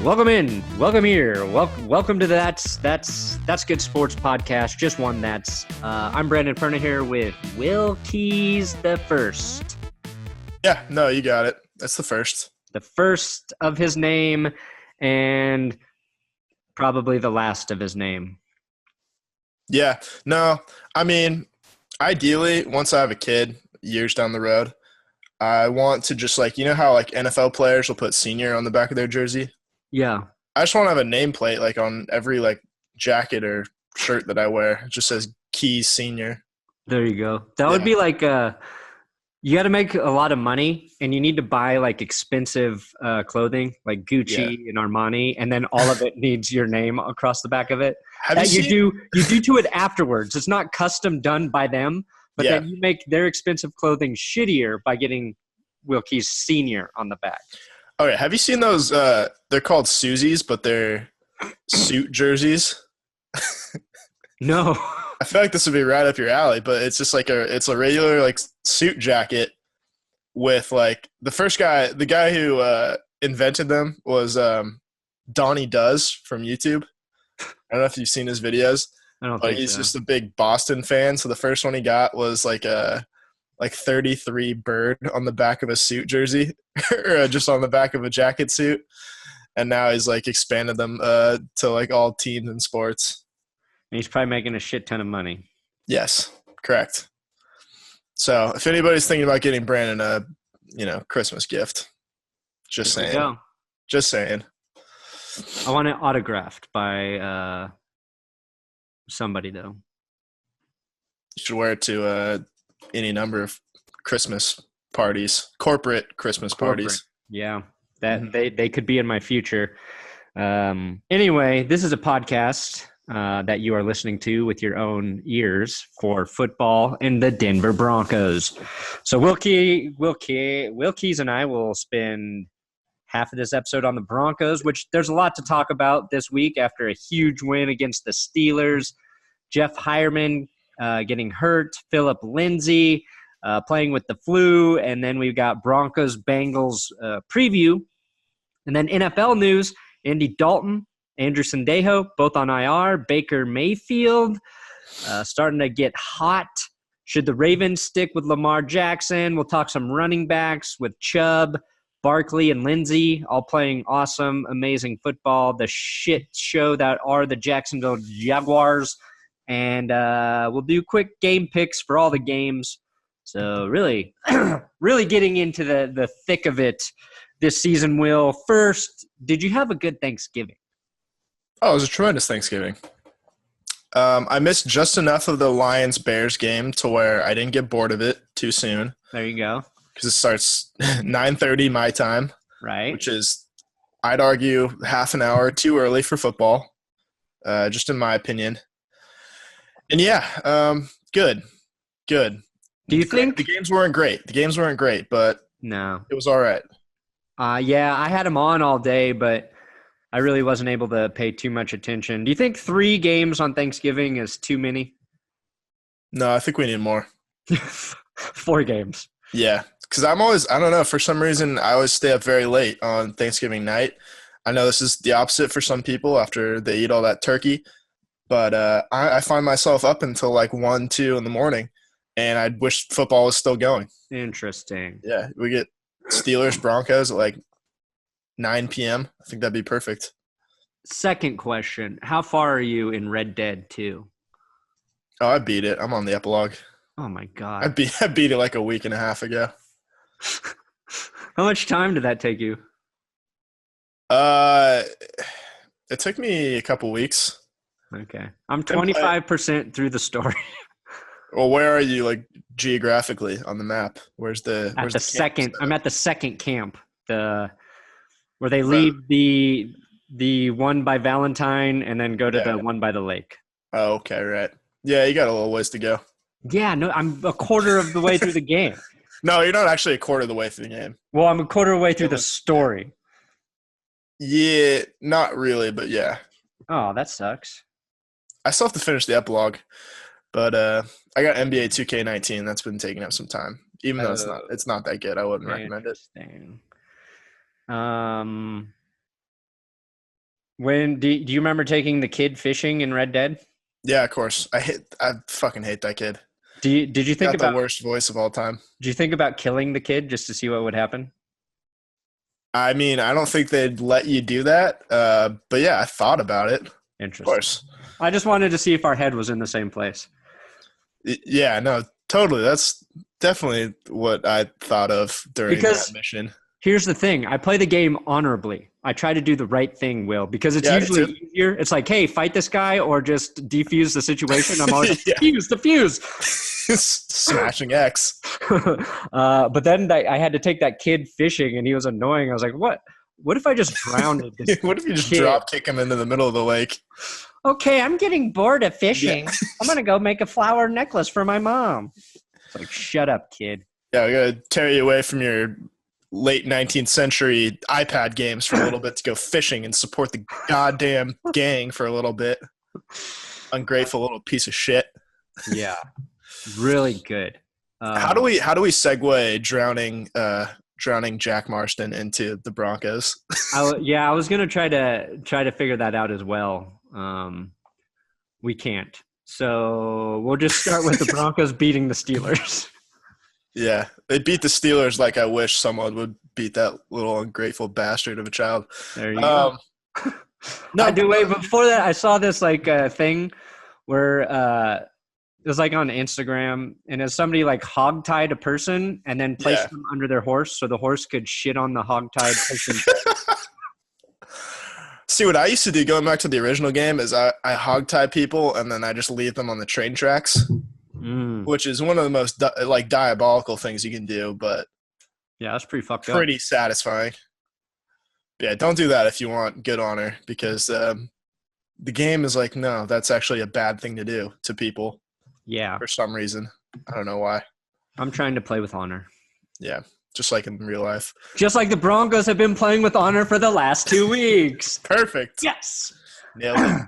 Welcome here. Welcome to the That's Good Sports podcast. Just one that's. I'm Brandon Perna here with Will Keys the first. Yeah, no, you got it. That's the first. The first of his name, and probably the last of his name. Yeah, no, I mean, ideally, once I have a kid, years down the road, I want to just how NFL players will put senior on the back of their jersey. Yeah. I just want to have a nameplate on every jacket or shirt that I wear. It just says Keys Senior. There you go. That would be you got to make a lot of money and you need to buy expensive clothing like Gucci and Armani, and then all of it needs your name across the back of it. You do to it afterwards. It's not custom done by them, but then you make their expensive clothing shittier by getting Will Keys Senior on the back. Okay, have you seen those? They're called Susies, but they're suit jerseys. No. I feel like this would be right up your alley, but it's just it's a regular suit jacket with the guy who invented them was Donnie Does from YouTube. I don't know if you've seen his videos. I don't think he's so. just a big Boston fan, so the first one he got was a 33 bird on the back of a suit jersey or just on the back of a jacket suit. And now he's expanded them to all teams and sports. And he's probably making a shit ton of money. Yes, correct. So if anybody's thinking about getting Brandon a Christmas gift, just saying. Just saying. I want it autographed by somebody though. You should wear it to any number of Christmas parties, corporate Christmas parties. Yeah, that they could be in my future. Anyway, this is a podcast that you are listening to with your own ears for football and the Denver Broncos. So Will Keys and I will spend half of this episode on the Broncos, which there's a lot to talk about this week after a huge win against the Steelers. Jeff Heuerman getting hurt, Phillip Lindsay playing with the flu, and then we've got Broncos Bengals preview, and then NFL news: Andy Dalton, Andrew Sendejo, both on IR. Baker Mayfield starting to get hot. Should the Ravens stick with Lamar Jackson? We'll talk some running backs with Chubb, Barkley, and Lindsay, all playing awesome, amazing football. The shit show that are the Jacksonville Jaguars. And we'll do quick game picks for all the games. So really, really getting into the thick of it this season, Will. First, did you have a good Thanksgiving? Oh, it was a tremendous Thanksgiving. I missed just enough of the Lions-Bears game to where I didn't get bored of it too soon. There you go. Because it starts 9:30 my time. Right. Which is, I'd argue, half an hour too early for football, just in my opinion. And good. Do you think the games weren't great? But no, it was all right. Yeah, I had them on all day, but I really wasn't able to pay too much attention. Do you think 3 games on Thanksgiving is too many? No, I think we need more. 4 games. Yeah, because I don't know, for some reason I always stay up very late on Thanksgiving night. I know this is the opposite for some people after they eat all that turkey. But I find myself up until 1, 2 in the morning, and I wish football was still going. Interesting. Yeah, we get Steelers Broncos at 9 p.m. I think that'd be perfect. Second question: how far are you in Red Dead 2? Oh, I beat it. I'm on the epilogue. Oh my god! I beat it a week and a half ago. How much time did that take you? It took me a couple weeks. Okay. I'm 25% through the story. Well, where are you geographically on the map? Where's the second? I'm at the second camp. Where they leave the one by Valentine and then go to the one by the lake. Oh, okay, right. Yeah, you got a little ways to go. Yeah, no, I'm a quarter of the way through the game. No, you're not actually a quarter of the way through the game. Well, I'm a quarter of the way through the story. Yeah, not really, but yeah. Oh, that sucks. I still have to finish the epilogue, but I got NBA 2K19. That's been taking up some time, even though it's not that good. I wouldn't recommend it. When do you remember taking the kid fishing in Red Dead? Yeah, of course. I fucking hate that kid. Did you think Got the about worst voice of all time. did you think about killing the kid just to see what would happen? I mean, I don't think they'd let you do that. But yeah, I thought about it. Of Interesting. course. I just wanted to see if our head was in the same place. Yeah, no, totally. That's definitely what I thought of during that mission. Here's the thing. I play the game honorably. I try to do the right thing, Will, because it's Yeah, usually easier. It's like, hey, fight this guy or just defuse the situation. I'm always Yeah. defuse. Smashing X. But then I had to take that kid fishing, and he was annoying. I was like, what? What if I just drowned this What if you just kid? drop kick him into the middle of the lake? Okay, I'm getting bored of fishing. Yeah. I'm going to go make a flower necklace for my mom. It's like, shut up, kid. Yeah, we got to tear you away from your late 19th century iPad games for a little bit to go fishing and support the goddamn gang for a little bit. Ungrateful little piece of shit. Yeah, really good. How do we segue drowning Jack Marston into the Broncos? I was gonna try to figure that out as well. We can't, so we'll just start with the Broncos beating the Steelers. Yeah, they beat the Steelers like I wish someone would beat that little ungrateful bastard of a child. There you go. No, wait. Before that, I saw this thing where it was like on Instagram, and as somebody like hogtied a person and then placed them under their horse so the horse could shit on the hogtied person. See, what I used to do going back to the original game is I hogtie people and then I just leave them on the train tracks, which is one of the most diabolical things you can do, but yeah, that's pretty fucked up. Pretty satisfying. Yeah, don't do that if you want good honor, because the game is like, no, that's actually a bad thing to do to people. Yeah. For some reason. I don't know why. I'm trying to play with honor. Yeah, just like in real life. Just like the Broncos have been playing with honor for the last 2 weeks. Perfect. Yes. Nailed it.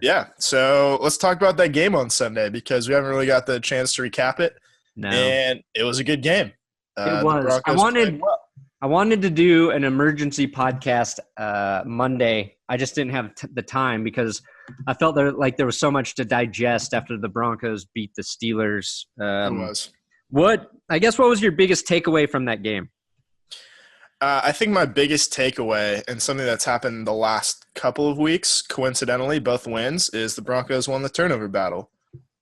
Yeah, so let's talk about that game on Sunday because we haven't really got the chance to recap it. No. And it was a good game. It was. I wanted to do an emergency podcast Monday. I just didn't have the time because I felt there was so much to digest after the Broncos beat the Steelers. It was. What was your biggest takeaway from that game? I think my biggest takeaway, and something that's happened the last couple of weeks, coincidentally, both wins, is the Broncos won the turnover battle.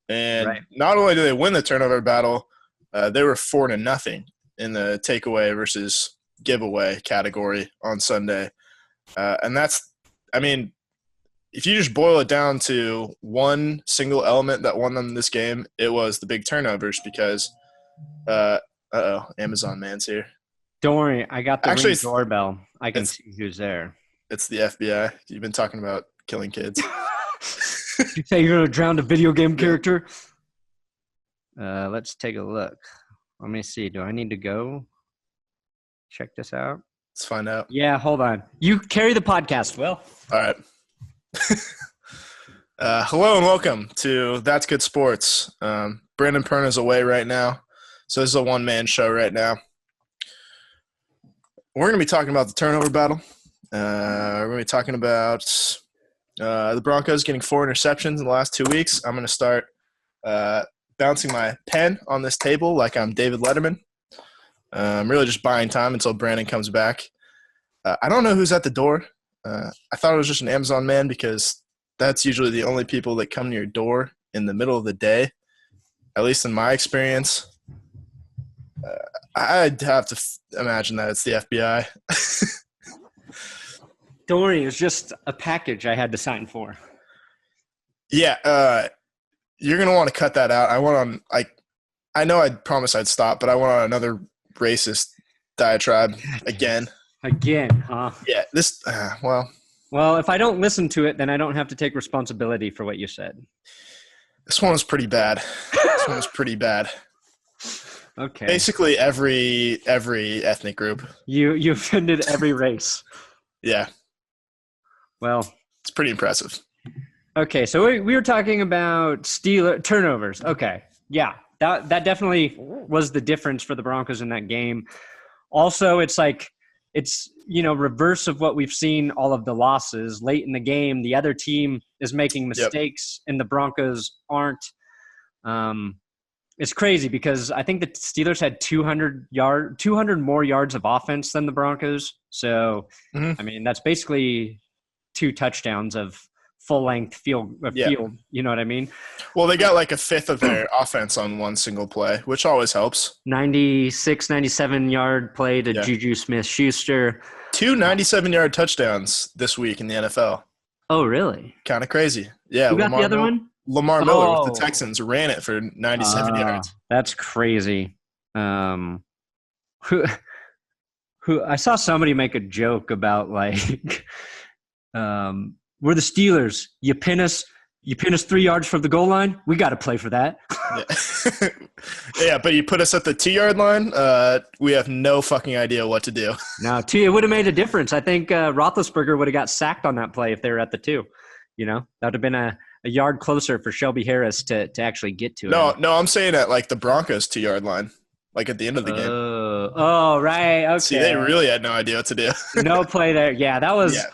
And not only did they win the turnover battle, they were 4-0 in the takeaway versus giveaway category on Sunday. And that's, I mean, if you just boil it down to one single element that won them this game, it was the big turnovers because, Amazon Man's here. Don't worry, I got the Ring doorbell. I can see who's there. It's the FBI. You've been talking about killing kids. You say you're going to drown a video game character? Let's take a look. Let me see. Do I need to go check this out? Let's find out. Yeah, hold on. You carry the podcast, Will. All right. Hello and welcome to That's Good Sports. Brandon Perna's away right now, so this is a one-man show right now. We're going to be talking about the turnover battle. We're going to be talking about the Broncos getting 4 interceptions in the last 2 weeks. I'm going to start bouncing my pen on this table like I'm David Letterman. I'm really just buying time until Brandon comes back. I don't know who's at the door. I thought it was just an Amazon man because that's usually the only people that come to your door in the middle of the day, at least in my experience. I'd have to imagine that it's the FBI. Don't worry, it was just a package I had to sign for. Yeah, you're going to want to cut that out. I know I promised I'd stop, but I went on another racist diatribe again. Again, huh? Yeah, this, Well, if I don't listen to it, then I don't have to take responsibility for what you said. This one was pretty bad. Okay. Basically every ethnic group. You offended every race. Yeah. Well, it's pretty impressive. Okay, so we were talking about Steelers turnovers. Okay. Yeah. That definitely was the difference for the Broncos in that game. Also, it's like it's, reverse of what we've seen all of the losses late in the game. The other team is making mistakes and the Broncos aren't. It's crazy because I think the Steelers had 200 more yards of offense than the Broncos. So, I mean, that's basically 2 touchdowns of full-length field. You know what I mean? Well, they got like a fifth of their offense on one single play, which always helps. 96, 97-yard play to Juju Smith-Schuster. 2 97-yard touchdowns this week in the NFL. Oh, really? Kind of crazy. Yeah. Who got the other one? Lamar Miller with the Texans ran it for 97 yards. That's crazy. Who I saw somebody make a joke about like we're the Steelers. You pin us 3 yards from the goal line. We got to play for that. Yeah, but you put us at the 2-yard line. We have no fucking idea what to do. No, it would have made a difference. I think Roethlisberger would have got sacked on that play if they were at the 2. That would have been a yard closer for Shelby Harris to actually get to it. No, I'm saying at like the Broncos 2-yard line, like at the end of the game. Oh, right. Okay. See, they really had no idea what to do. No play there. Yeah, that was. Yeah.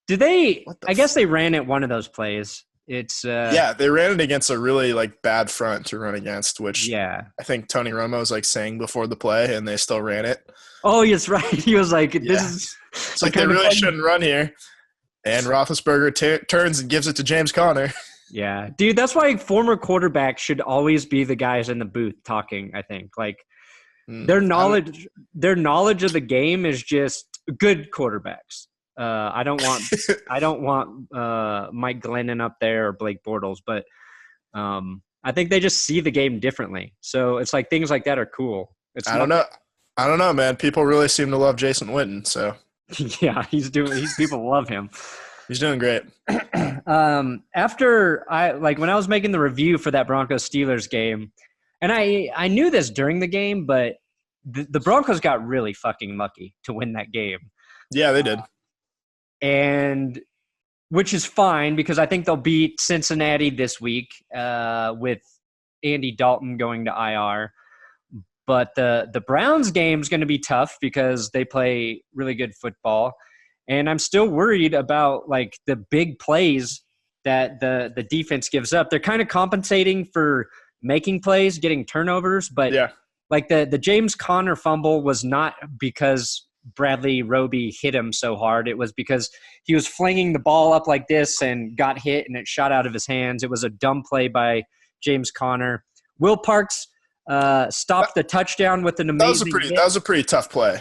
Did they? I guess they ran it one of those plays. It's. They ran it against a really like bad front to run against, which I think Tony Romo was like saying before the play, and they still ran it. Oh, yes, right. He was like, "This is." It's like they really shouldn't run here. And Roethlisberger turns and gives it to James Conner. Yeah, dude, that's why former quarterbacks should always be the guys in the booth talking. I think like their knowledge of the game is just good quarterbacks. I don't want Mike Glennon up there or Blake Bortles, but I think they just see the game differently. So it's like things like that are cool. I don't know, man. People really seem to love Jason Witten, so. Yeah, people love him. He's doing great. After when I was making the review for that Broncos Steelers game, and I knew this during the game, but the Broncos got really fucking lucky to win that game. Yeah, they did. And which is fine because I think they'll beat Cincinnati this week with Andy Dalton going to IR. But the Browns game is going to be tough because they play really good football. And I'm still worried about, like, the big plays that the defense gives up. They're kind of compensating for making plays, getting turnovers. But, like, the James Conner fumble was not because Bradley Roby hit him so hard. It was because he was flinging the ball up like this and got hit, and it shot out of his hands. It was a dumb play by James Conner. Will Parks stopped the touchdown with an amazing that was a pretty tough play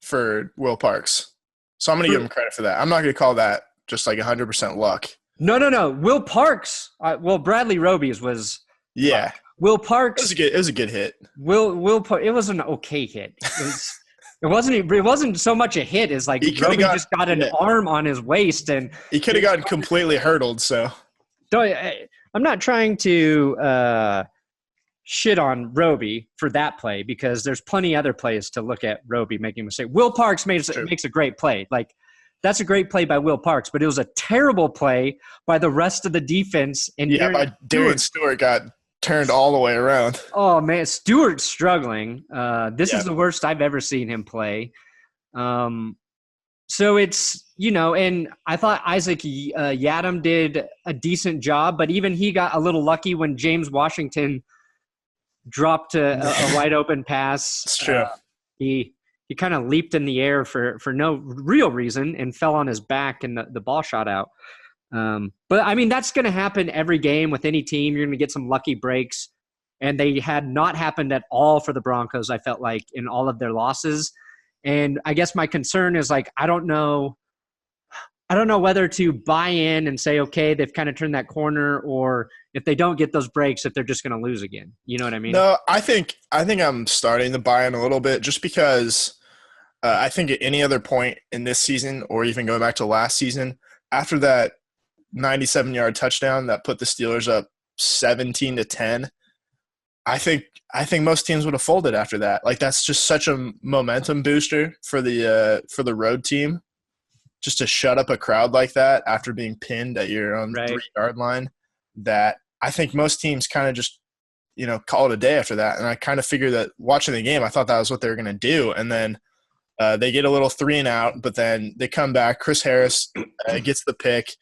for Will Parks. So I'm going to give him credit for that. I'm not going to call that just like 100% luck. No. Will Parks, Bradley Roby's was luck. Will Parks. It was a good hit. It was an okay hit. It wasn't so much a hit as like Roby just got an arm on his waist and he could have gotten completely hurdled. So I'm not trying to shit on Roby for that play because there's plenty other plays to look at Roby making a mistake. Will Parks makes a great play. Like that's a great play by Will Parks, but it was a terrible play by the rest of the defense. And Darren Stewart got turned all the way around. Oh man, Stewart's struggling. This is the worst I've ever seen him play. So it's, and I thought Isaac Yiadom did a decent job, but even he got a little lucky when James Washington dropped a wide open pass. It's true. He kind of leaped in the air for no real reason and fell on his back and the ball shot out. But I mean, that's going to happen every game with any team. You're going to get some lucky breaks, and they had not happened at all for the Broncos. I felt like in all of their losses. And I guess my concern is like, I don't know whether to buy in and say, okay, they've kind of turned that corner, or if they don't get those breaks, if they're just going to lose again. You know what I mean? No, I think I'm starting to buy in a little bit just because I think at any other point in this season or even going back to last season, after that 97-yard touchdown that put the Steelers up 17-10, I think most teams would have folded after that. Like that's just such a momentum booster for the road team. Just to shut up a crowd like that after being pinned at your own 3-yard line, that I think most teams kind of just, call it a day after that. And I kind of figured that watching the game, I thought that was what they were going to do. And then They get a little 3-and-out, but then they come back. Chris Harris gets the pick.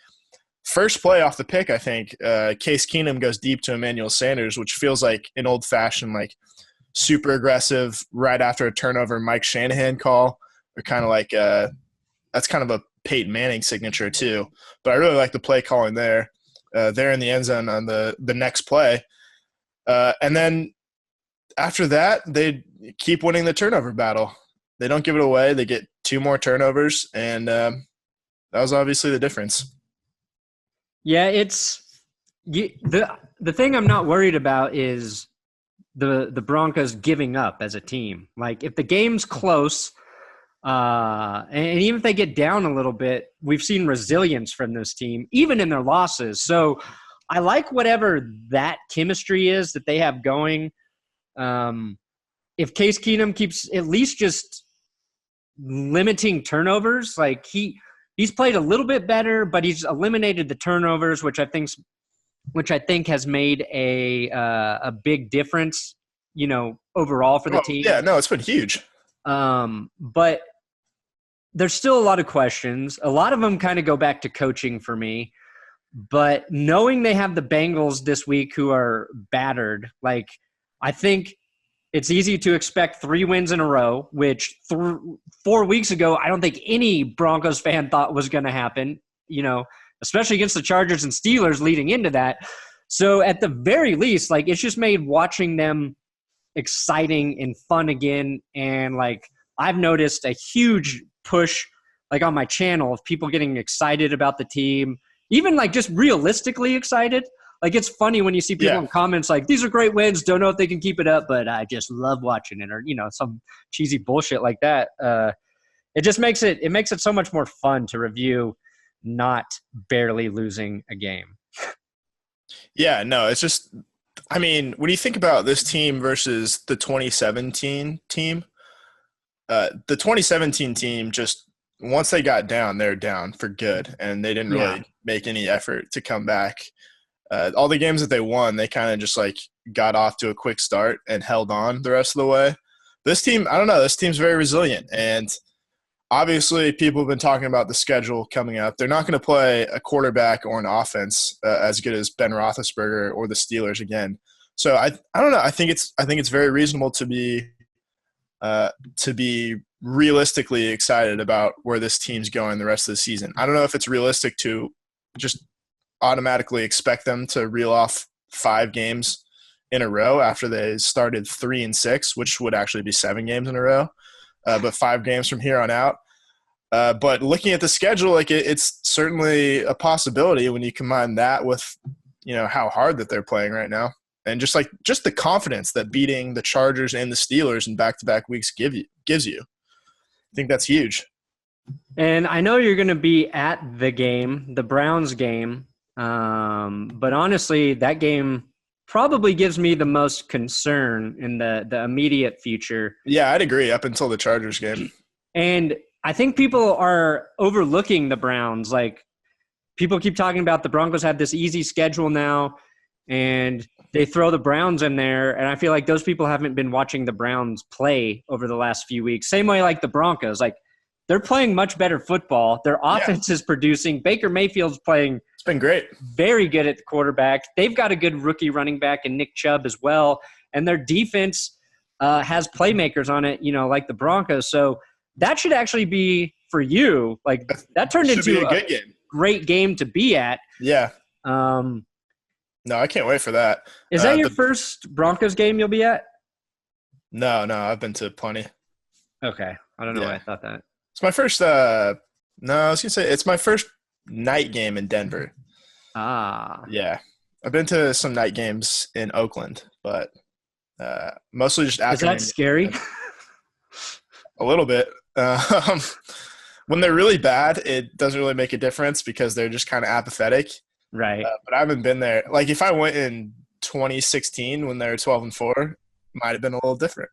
First play off the pick, I think, Case Keenum goes deep to Emmanuel Sanders, which feels like an old-fashioned, like, super aggressive right after a turnover Mike Shanahan call, or kind of like that's kind of a Peyton Manning signature too. But I really like the play calling there. They're in the end zone on the next play. And then after that, they keep winning the turnover battle. They don't give it away. They get 2 more turnovers, and that was obviously the difference. Yeah, the thing I'm not worried about is the Broncos giving up as a team. Like, if the game's close, and even if they get down a little bit, we've seen resilience from this team, even in their losses. So I like whatever that chemistry is that they have going. If Case Keenum keeps at least just limiting turnovers, like he's played a little bit better, but he's eliminated the turnovers, which I think has made a big difference, overall for the team. Yeah, no, it's been huge. But there's still a lot of questions. A lot of them kind of go back to coaching for me. But knowing they have the Bengals this week who are battered, like, I think it's easy to expect 3 wins in a row, which 4 weeks ago I don't think any Broncos fan thought was going to happen, especially against the Chargers and Steelers leading into that. So at the very least, like, it's just made watching them exciting and fun again. And, like, I've noticed a huge push, like, on my channel of people getting excited about the team, even, like, just realistically excited. Like, it's funny when you see people in comments like, these are great wins, don't know if they can keep it up, but I just love watching it, or, some cheesy bullshit like that. It just makes it so much more fun to review not barely losing a game. Yeah, no, it's just, I mean, when you think about this team versus the 2017 team, the 2017 team just, once they got down, they're down for good, and they didn't really make any effort to come back. All the games that they won, they kind of just, like, got off to a quick start and held on the rest of the way. This team, I don't know, this team's very resilient, and obviously people have been talking about the schedule coming up. They're not going to play a quarterback or an offense as good as Ben Roethlisberger or the Steelers again. So I don't know. I think it's very reasonable to be realistically excited about where this team's going the rest of the season. I don't know if it's realistic to just automatically expect them to reel off 5 games in a row after they started 3-6, which would actually be 7 games in a row, but 5 games from here on out. But looking at the schedule, like, it's certainly a possibility when you combine that with, how hard that they're playing right now, and just the confidence that beating the Chargers and the Steelers in back-to-back weeks gives you. I think that's huge. And I know you're going to be at the Browns game. But honestly, that game probably gives me the most concern in the immediate future. Yeah, I'd agree up until the Chargers game. And I think people are overlooking the Browns. Like, people keep talking about the Broncos have this easy schedule now, and they throw the Browns in there. And I feel like those people haven't been watching the Browns play over the last few weeks. Same way like the Broncos. Like, they're playing much better football. Their offense is producing. Baker Mayfield's playing – it's been great. Very good at the quarterback. They've got a good rookie running back in Nick Chubb as well. And their defense has playmakers on it, like the Broncos. So that should actually be for you. Like, that turned into a good game. Great game to be at. Yeah. No, I can't wait for that. Is that your first Broncos game you'll be at? No, I've been to plenty. Okay. I don't know why I thought that. It's my first I was going to say it's my first night game in Denver. Yeah. I've been to some night games in Oakland, but mostly just afternoon. Is that scary? A little bit. When they're really bad, it doesn't really make a difference because they're just kind of apathetic. Right. But I haven't been there. Like, if I went in 2016 when they were 12-4, might have been a little different.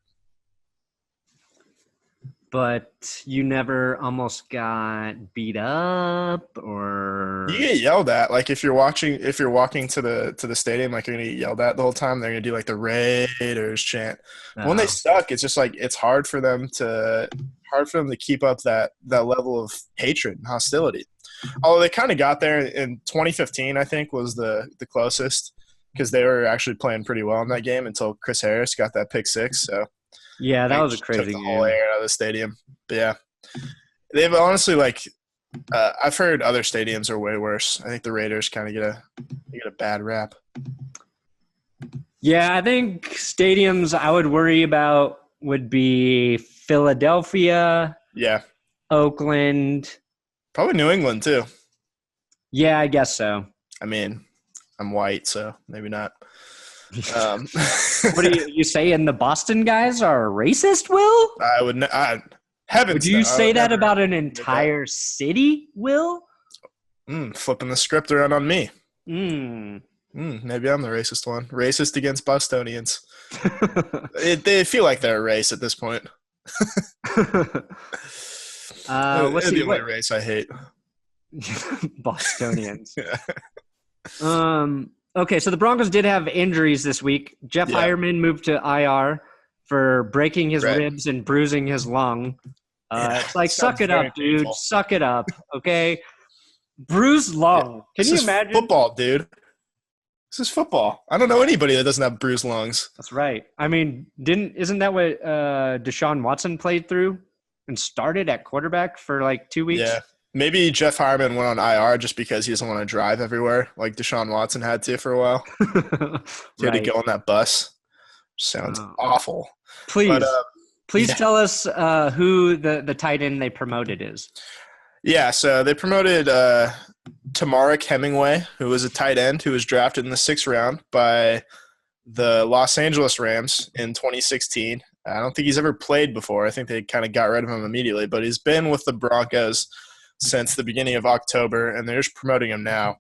but you never almost got beat up or You get yelled at. Like if you're walking to the stadium, like you're gonna get yelled at the whole time. They're gonna do like the Raiders chant. When they suck, it's just like it's hard for them to keep up that level of hatred and hostility. Although they kind of got there in 2015, I think was the closest because they were actually playing pretty well in that game until Chris Harris got that pick six. So yeah, that was a crazy took the game. whole air out of the stadium. But yeah, they've honestly I've heard other stadiums are way worse. I think the Raiders kind of get a bad rap. Yeah, I think stadiums I would worry about would be Philadelphia. Yeah, Oakland. probably New England too. Yeah, I guess so. I mean, I'm white, so maybe not. What do you saying? The Boston guys are racist, Will? I would. Heavens, would you say that about an admit entire city, Will? Flipping the script around on me. Mm. Maybe I'm the racist one. Racist against Bostonians. They feel like they're a race at this point. They're the only race I hate. Bostonians. Okay, so the Broncos did have injuries this week. Jeff Heuerman moved to IR for breaking his ribs and bruising his lung. It's like, suck it up, dude. Painful. Suck it up, okay? Bruised lung. Can you imagine? Football, dude. This is football. I don't know anybody that doesn't have bruised lungs. That's right. I mean, isn't that what Deshaun Watson played through and started at quarterback for like 2 weeks? Yeah. Maybe Jeff Heuerman went on IR just because he doesn't want to drive everywhere like Deshaun Watson had to for a while. He had to go on that bus. Sounds awful. Please tell us who the tight end they promoted is. Yeah, so they promoted Temarrick Hemingway, who was a tight end who was drafted in the 6th round by the Los Angeles Rams in 2016. I don't think he's ever played before. I think they kind of got rid of him immediately, but he's been with the Broncos since the beginning of October, and they're just promoting him now.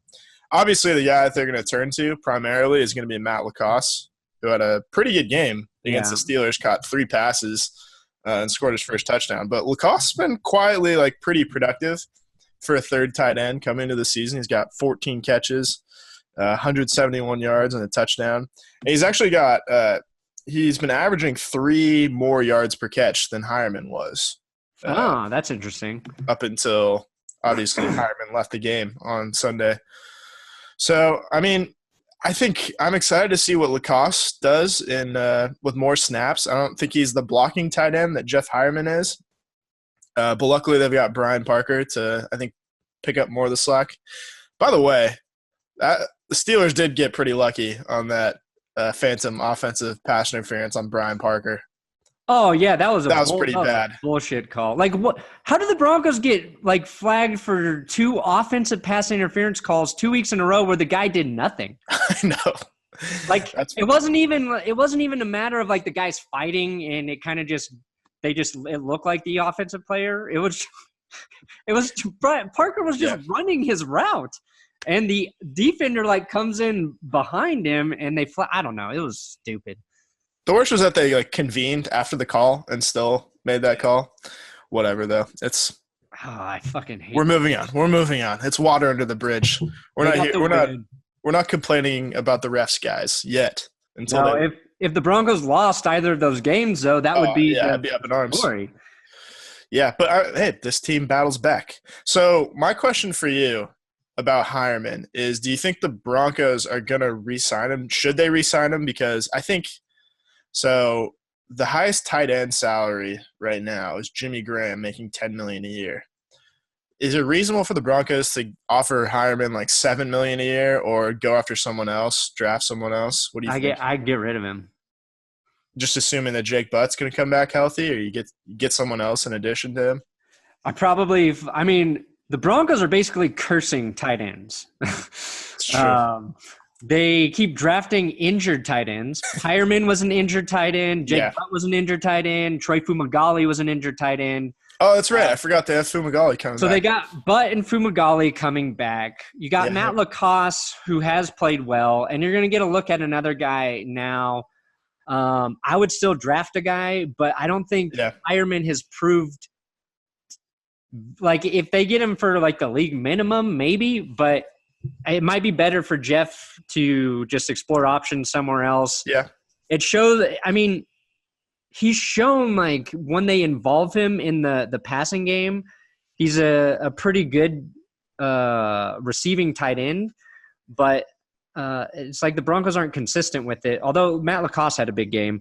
Obviously, the guy that they're going to turn to primarily is going to be Matt LaCosse, who had a pretty good game against the Steelers, caught 3 passes and scored his first touchdown. But LaCosse's been quietly pretty productive for a third tight end coming into the season. He's got 14 catches, 171 yards, and a touchdown. And he's actually got he's been averaging 3 more yards per catch than Heuerman was. That's interesting. Up until, obviously, Heuerman left the game on Sunday. So, I mean, I think I'm excited to see what LaCosse does with more snaps. I don't think he's the blocking tight end that Jeff Heuerman is. But luckily they've got Brian Parker to, I think, pick up more of the slack. By the way, the Steelers did get pretty lucky on that phantom offensive pass interference on Brian Parker. Oh yeah, that was pretty bad. Bullshit call. Like what? How did the Broncos get flagged for 2 offensive pass interference calls 2 weeks in a row where the guy did nothing? I know. It wasn't even a matter of the guys fighting and it kind of it looked like the offensive player. It was Parker was just running his route. And the defender comes in behind him and I don't know. It was stupid. The worst was that they convened after the call and still made that call. Whatever though. I fucking hate We're moving on. It's water under the bridge. We're not complaining about the refs guys yet. If the Broncos lost either of those games though, that would be I'd be up in arms. Story. Yeah, but hey, this team battles back. So my question for you about Heuerman is, do you think the Broncos are going to re-sign him? Should they re-sign him? Because I think so the highest tight end salary right now is Jimmy Graham making $10 million a year. Is it reasonable for the Broncos to offer Heuerman $7 million a year or go after someone else, draft someone else? What do you think? I'd get rid of him. Just assuming that Jake Butt's going to come back healthy, or you get someone else in addition to him? The Broncos are basically cursing tight ends. It's true. They keep drafting injured tight ends. Heuerman was an injured tight end. Jake Butt was an injured tight end. Troy Fumagalli was an injured tight end. Oh, that's right. I forgot they have Fumagalli coming back. So they got Butt and Fumagalli coming back. You got Matt LaCosse, who has played well, and you're going to get a look at another guy now I would still draft a guy, but I don't think Heuerman has proved like if they get him for like the league minimum, maybe, but it might be better for Jeff to just explore options somewhere else. Yeah. It shows, I mean, he's shown like when they involve him in the passing game, he's a pretty good receiving tight end, but it's like the Broncos aren't consistent with it. Although Matt Lacoste had a big game.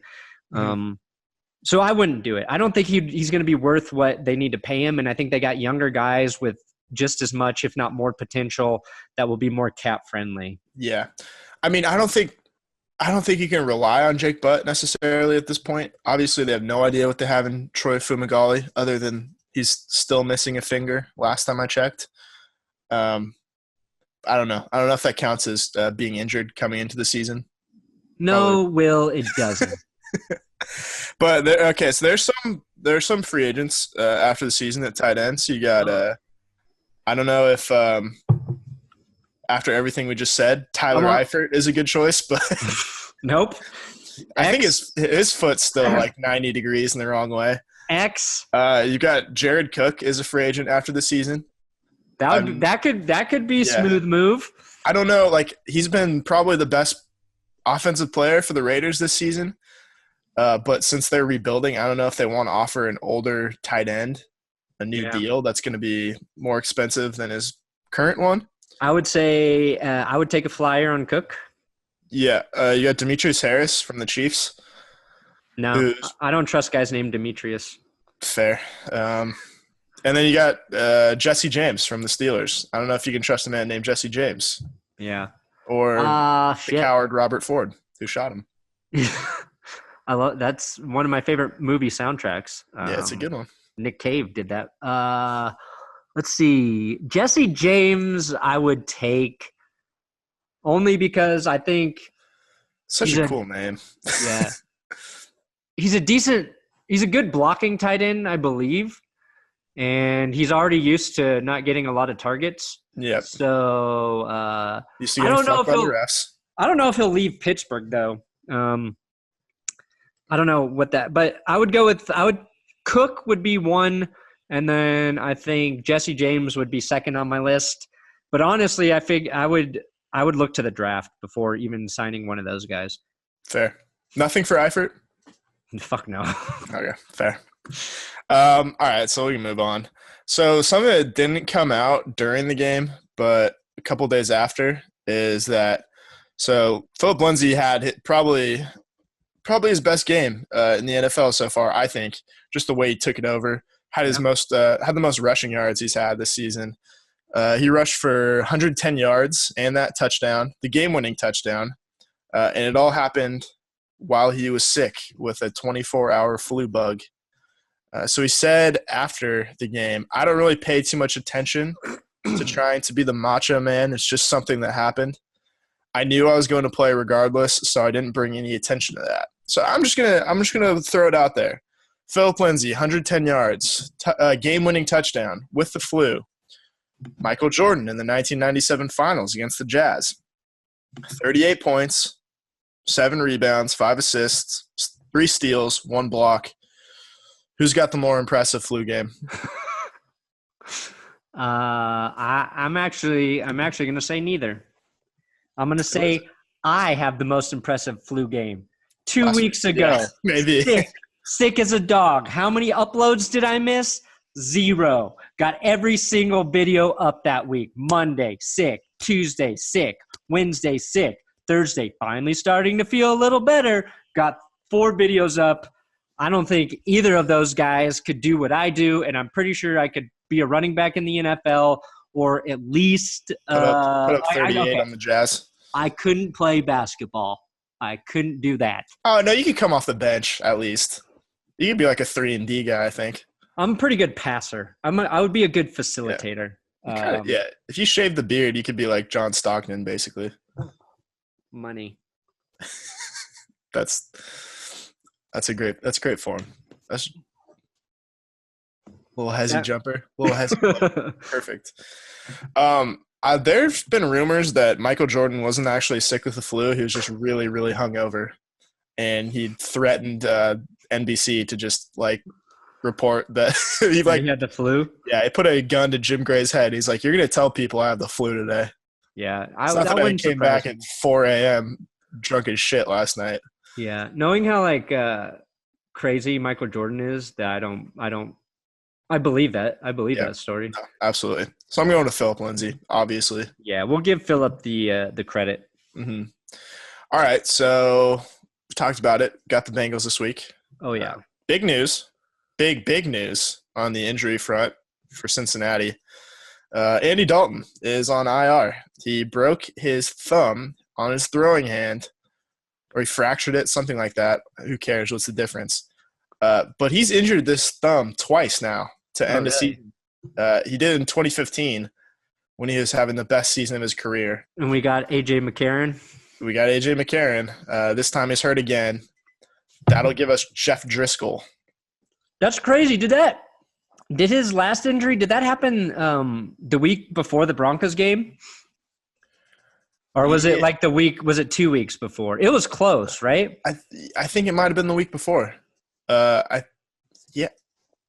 So I wouldn't do it. I don't think he's going to be worth what they need to pay him. And I think they got younger guys with just as much, if not more potential that will be more cap friendly. Yeah. I mean, I don't think you can rely on Jake Butt necessarily at this point. Obviously, they have no idea what they have in Troy Fumagalli other than he's still missing a finger last time I checked. I don't know. I don't know if that counts as being injured coming into the season. No, probably. Will, it doesn't. But so there's some free agents after the season at tight ends. So you got I don't know if after everything we just said, Tyler Eifert is a good choice, but nope. I think his foot's still like 90 degrees in the wrong way. You got Jared Cook is a free agent after the season. That could be a smooth move. I don't know. Like he's been probably the best offensive player for the Raiders this season. But since they're rebuilding, I don't know if they want to offer an older tight end a new deal that's going to be more expensive than his current one. I would say I would take a flyer on Cook. Yeah. You got Demetrius Harris from the Chiefs. No, I don't trust guys named Demetrius. Fair. And then you got Jesse James from the Steelers. I don't know if you can trust a man named Jesse James. Yeah. Or the coward Robert Ford, who shot him. That's one of my favorite movie soundtracks. Yeah, it's a good one. Nick Cave did that. Let's see. Jesse James I would take only because I think such a cool name. Yeah. He's a good blocking tight end, I believe. And he's already used to not getting a lot of targets. Yeah. So I don't know if he'll leave Pittsburgh though. I don't know what that, but Cook would be one, and then I think Jesse James would be second on my list. But honestly, I would look to the draft before even signing one of those guys. Fair. Nothing for Eifert? Fuck no. Okay, fair. All right, so we can move on. So some of it didn't come out during the game, but a couple days after is that so Phillip Lindsay had probably his best game in the NFL so far, I think. Just the way he took it over. Had the most rushing yards he's had this season. He rushed for 110 yards and that touchdown, the game-winning touchdown. And it all happened while he was sick with a 24-hour flu bug. So he said after the game, I don't really pay too much attention to trying to be the macho man. It's just something that happened. I knew I was going to play regardless, so I didn't bring any attention to that. So I'm just gonna throw it out there. Phillip Lindsay, 110 yards, game-winning touchdown with the flu. Michael Jordan in the 1997 Finals against the Jazz, 38 points, 7 rebounds, 5 assists, 3 steals, 1 block. Who's got the more impressive flu game? I'm actually going to say neither. I'm going to say I have the most impressive flu game. 2 weeks ago. Yeah, maybe. Sick as a dog. How many uploads did I miss? 0. Got every single video up that week. Monday, sick. Tuesday, sick. Wednesday, sick. Thursday, finally starting to feel a little better. Got 4 videos up. I don't think either of those guys could do what I do, and I'm pretty sure I could be a running back in the NFL or at least put up 38 on the Jazz. I couldn't play basketball. I couldn't do that. Oh, no, you could come off the bench at least. You could be like a 3-and-D guy, I think. I'm a pretty good passer. I would be a good facilitator. Yeah. If you shave the beard, you could be like John Stockton, basically. Money. That's great form. That's a little hezzy jumper. Perfect. There's been rumors that Michael Jordan wasn't actually sick with the flu. He was just really, really hungover. and he threatened NBC to just like report that he had the flu. Yeah, he put a gun to Jim Gray's head. He's like, "You're gonna tell people I have the flu today." Yeah, I came back at 4 a.m. drunk as shit last night. Yeah, knowing how like crazy Michael Jordan is, that I believe that. I believe that story. Absolutely. So I'm going to Phillip Lindsay, obviously. Yeah, we'll give Phillip the credit. Mm-hmm. All right, so we talked about it. Got the Bengals this week. Oh yeah, big news, big news on the injury front for Cincinnati. Andy Dalton is on IR. He broke his thumb on his throwing hand, or he fractured it, something like that. Who cares? What's the difference? But he's injured this thumb twice now to end the season. He did in 2015 when he was having the best season of his career. And we got A.J. McCarron. This time he's hurt again. That'll give us Jeff Driscoll. That's crazy. Did his last injury, did that happen the week before the Broncos game? Or was it like was it 2 weeks before? It was close, right? I think it might have been the week before.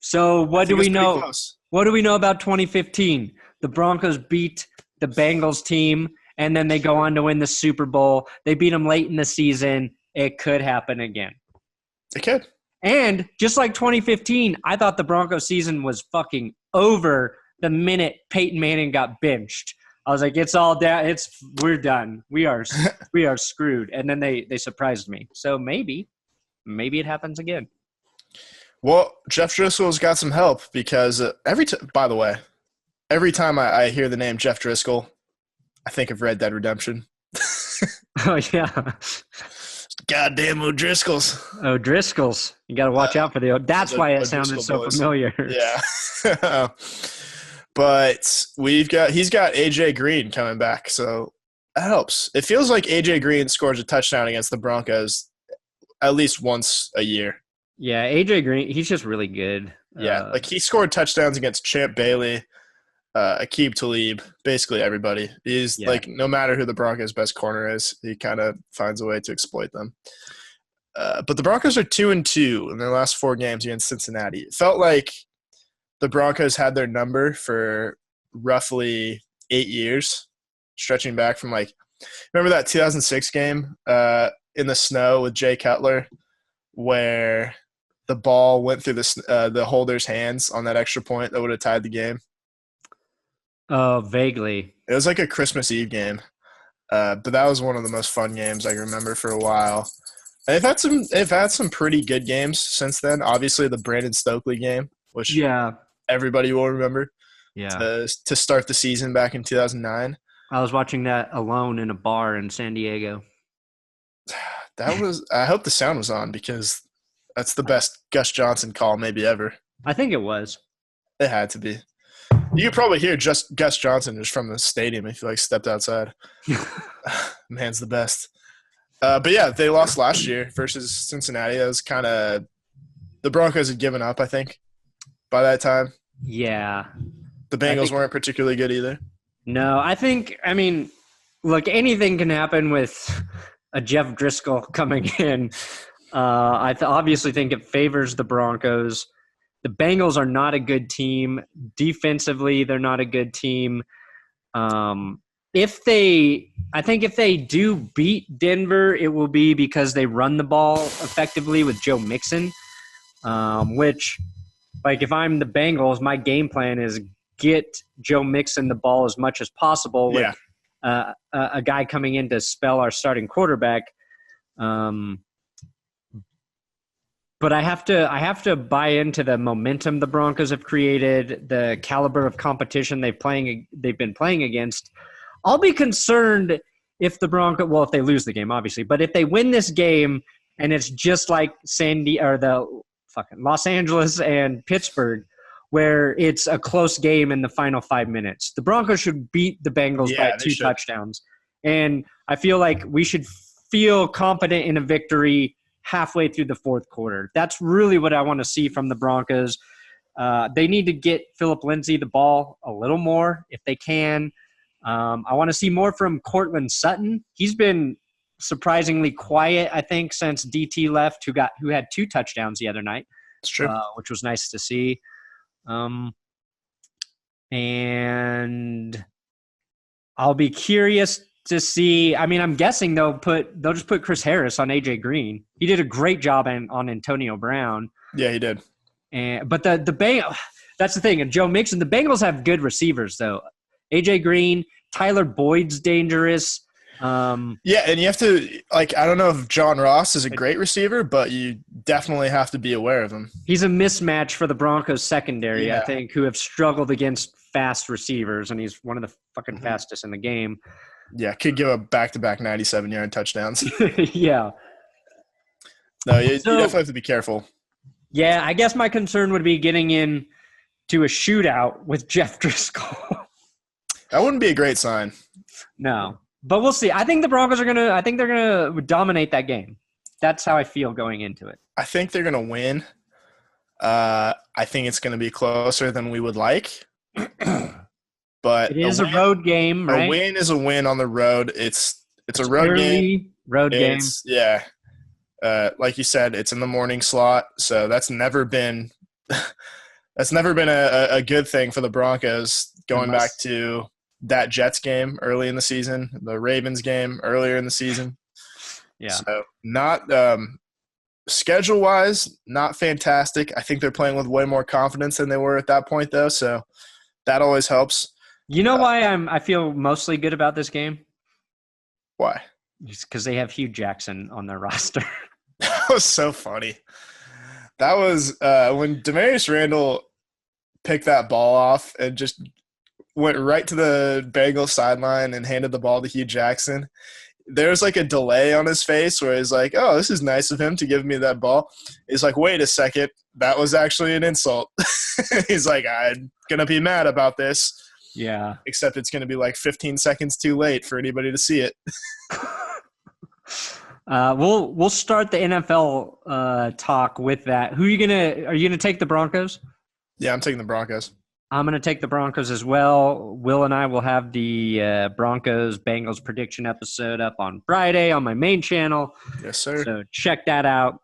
So what do we know? Close. What do we know about 2015? The Broncos beat the Bengals team, and then they go on to win the Super Bowl. They beat them late in the season. It could happen again. It could. And just like 2015, I thought the Broncos season was fucking over the minute Peyton Manning got benched. I was like, it's all down. We're done. We are screwed. And then they surprised me. So maybe it happens again. Well, Jeff Driscoll's got some help because every time I hear the name Jeff Driscoll, I think of Red Dead Redemption. Oh, yeah. Goddamn O'Driscolls. O'Driscolls. You got to watch out for that's why it sounded so familiar. Yeah. But he's got AJ Green coming back, so that helps. It feels like AJ Green scores a touchdown against the Broncos at least once a year. Yeah, AJ Green, he's just really good. Yeah, like he scored touchdowns against Champ Bailey, Aqib Talib, basically everybody. He's like, no matter who the Broncos' best corner is, he kind of finds a way to exploit them. But the Broncos are 2-2 in their last 4 games against Cincinnati. It felt like the Broncos had their number for roughly 8 years, stretching back from remember that 2006 game in the snow with Jay Cutler where the ball went through the holder's hands on that extra point that would have tied the game? Vaguely. It was like a Christmas Eve game, but that was one of the most fun games I can remember for a while. And they've had some pretty good games since then. Obviously, the Brandon Stokely game, which everybody will remember. Yeah, to start the season back in 2009. I was watching that alone in a bar in San Diego. I hope the sound was on because that's the best Gus Johnson call maybe ever. I think it was. It had to be. You could probably hear just Gus Johnson just from the stadium if you stepped outside. Man's the best. But yeah, they lost last year versus Cincinnati. It was kind of the Broncos had given up, I think, by that time. Yeah. The Bengals weren't particularly good either. No, look, anything can happen with a Jeff Driscoll coming in. I obviously think it favors the Broncos. The Bengals are not a good team. Defensively, they're not a good team. If they do beat Denver, it will be because they run the ball effectively with Joe Mixon, which, if I'm the Bengals, my game plan is get Joe Mixon the ball as much as possible with a guy coming in to spell our starting quarterback. But I have to buy into the momentum the Broncos have created, the caliber of competition they've been playing against. I'll be concerned if if they lose the game, obviously, but if they win this game and it's just like the fucking Los Angeles and Pittsburgh, where it's a close game in the final 5 minutes. The Broncos should beat the Bengals by 2 touchdowns. And I feel like we should feel confident in a victory halfway through the fourth quarter. That's really what I want to see from the Broncos. They need to get Phillip Lindsay the ball a little more if they can. I want to see more from Cortland Sutton. He's been surprisingly quiet, I think, since DT left, who had 2 touchdowns the other night. It's true. Which was nice to see. And I'll be curious to see. I mean, I'm guessing they'll just put Chris Harris on AJ Green. He did a great job on Antonio Brown. Yeah, he did. But that's the thing. And Joe Mixon, the Bengals have good receivers though. AJ Green, Tyler Boyd's dangerous. Yeah, and you have to I don't know if John Ross is a great receiver, but you definitely have to be aware of him. He's a mismatch for the Broncos secondary, Yeah. I think, who have struggled against fast receivers, and he's one of the fucking fastest in the game. Yeah, could give up back-to-back 97-yard touchdowns. Yeah. No, you definitely have to be careful. Yeah, I guess my concern would be getting in to a shootout with Jeff Driscoll. That wouldn't be a great sign. No. But we'll see. I think the Broncos they're gonna dominate that game. That's how I feel going into it. I think they're gonna win. I think it's gonna be closer than we would like. But it is a road game, right? A win is a win on the road. It's a road game. Road game. Yeah. Like you said, it's in the morning slot, so that's never been a good thing for the Broncos going back to that Jets game early in the season, the Ravens game earlier in the season. Yeah. So not schedule-wise, not fantastic. I think they're playing with way more confidence than they were at that point, though, so that always helps. You know why I feel mostly good about this game? Why? Just because they have Hugh Jackson on their roster. That was so funny. That was when Demarius Randall picked that ball off and just went right to the Bengals sideline and handed the ball to Hugh Jackson. There's like a delay on his face where he's like, oh, this is nice of him to give me that ball. He's like, wait a second. That was actually an insult. He's like, I'm going to be mad about this. Yeah. Except it's going to be like 15 seconds too late for anybody to see it. We'll start the NFL talk with that. Are you gonna take the Broncos? Yeah, I'm taking the Broncos. I'm gonna take the Broncos as well. Will and I will have the Broncos Bengals prediction episode up on Friday on my main channel. Yes, sir. So check that out.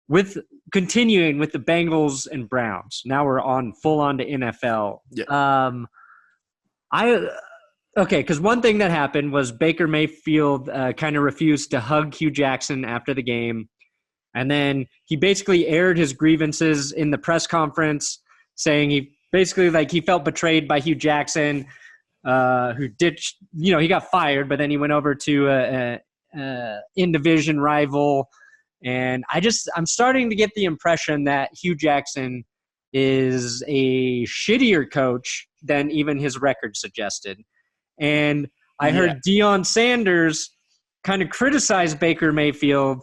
With continuing with the Bengals and Browns. Now we're full on to NFL. Yeah. Okay, because one thing that happened was Baker Mayfield kind of refused to hug Hugh Jackson after the game. And then he basically aired his grievances in the press conference, saying he felt betrayed by Hugh Jackson, who ditched, he got fired, but then he went over to a in-division rival. And I'm starting to get the impression that Hugh Jackson is a shittier coach than even his record suggested. And I heard Deion Sanders kind of criticize Baker Mayfield.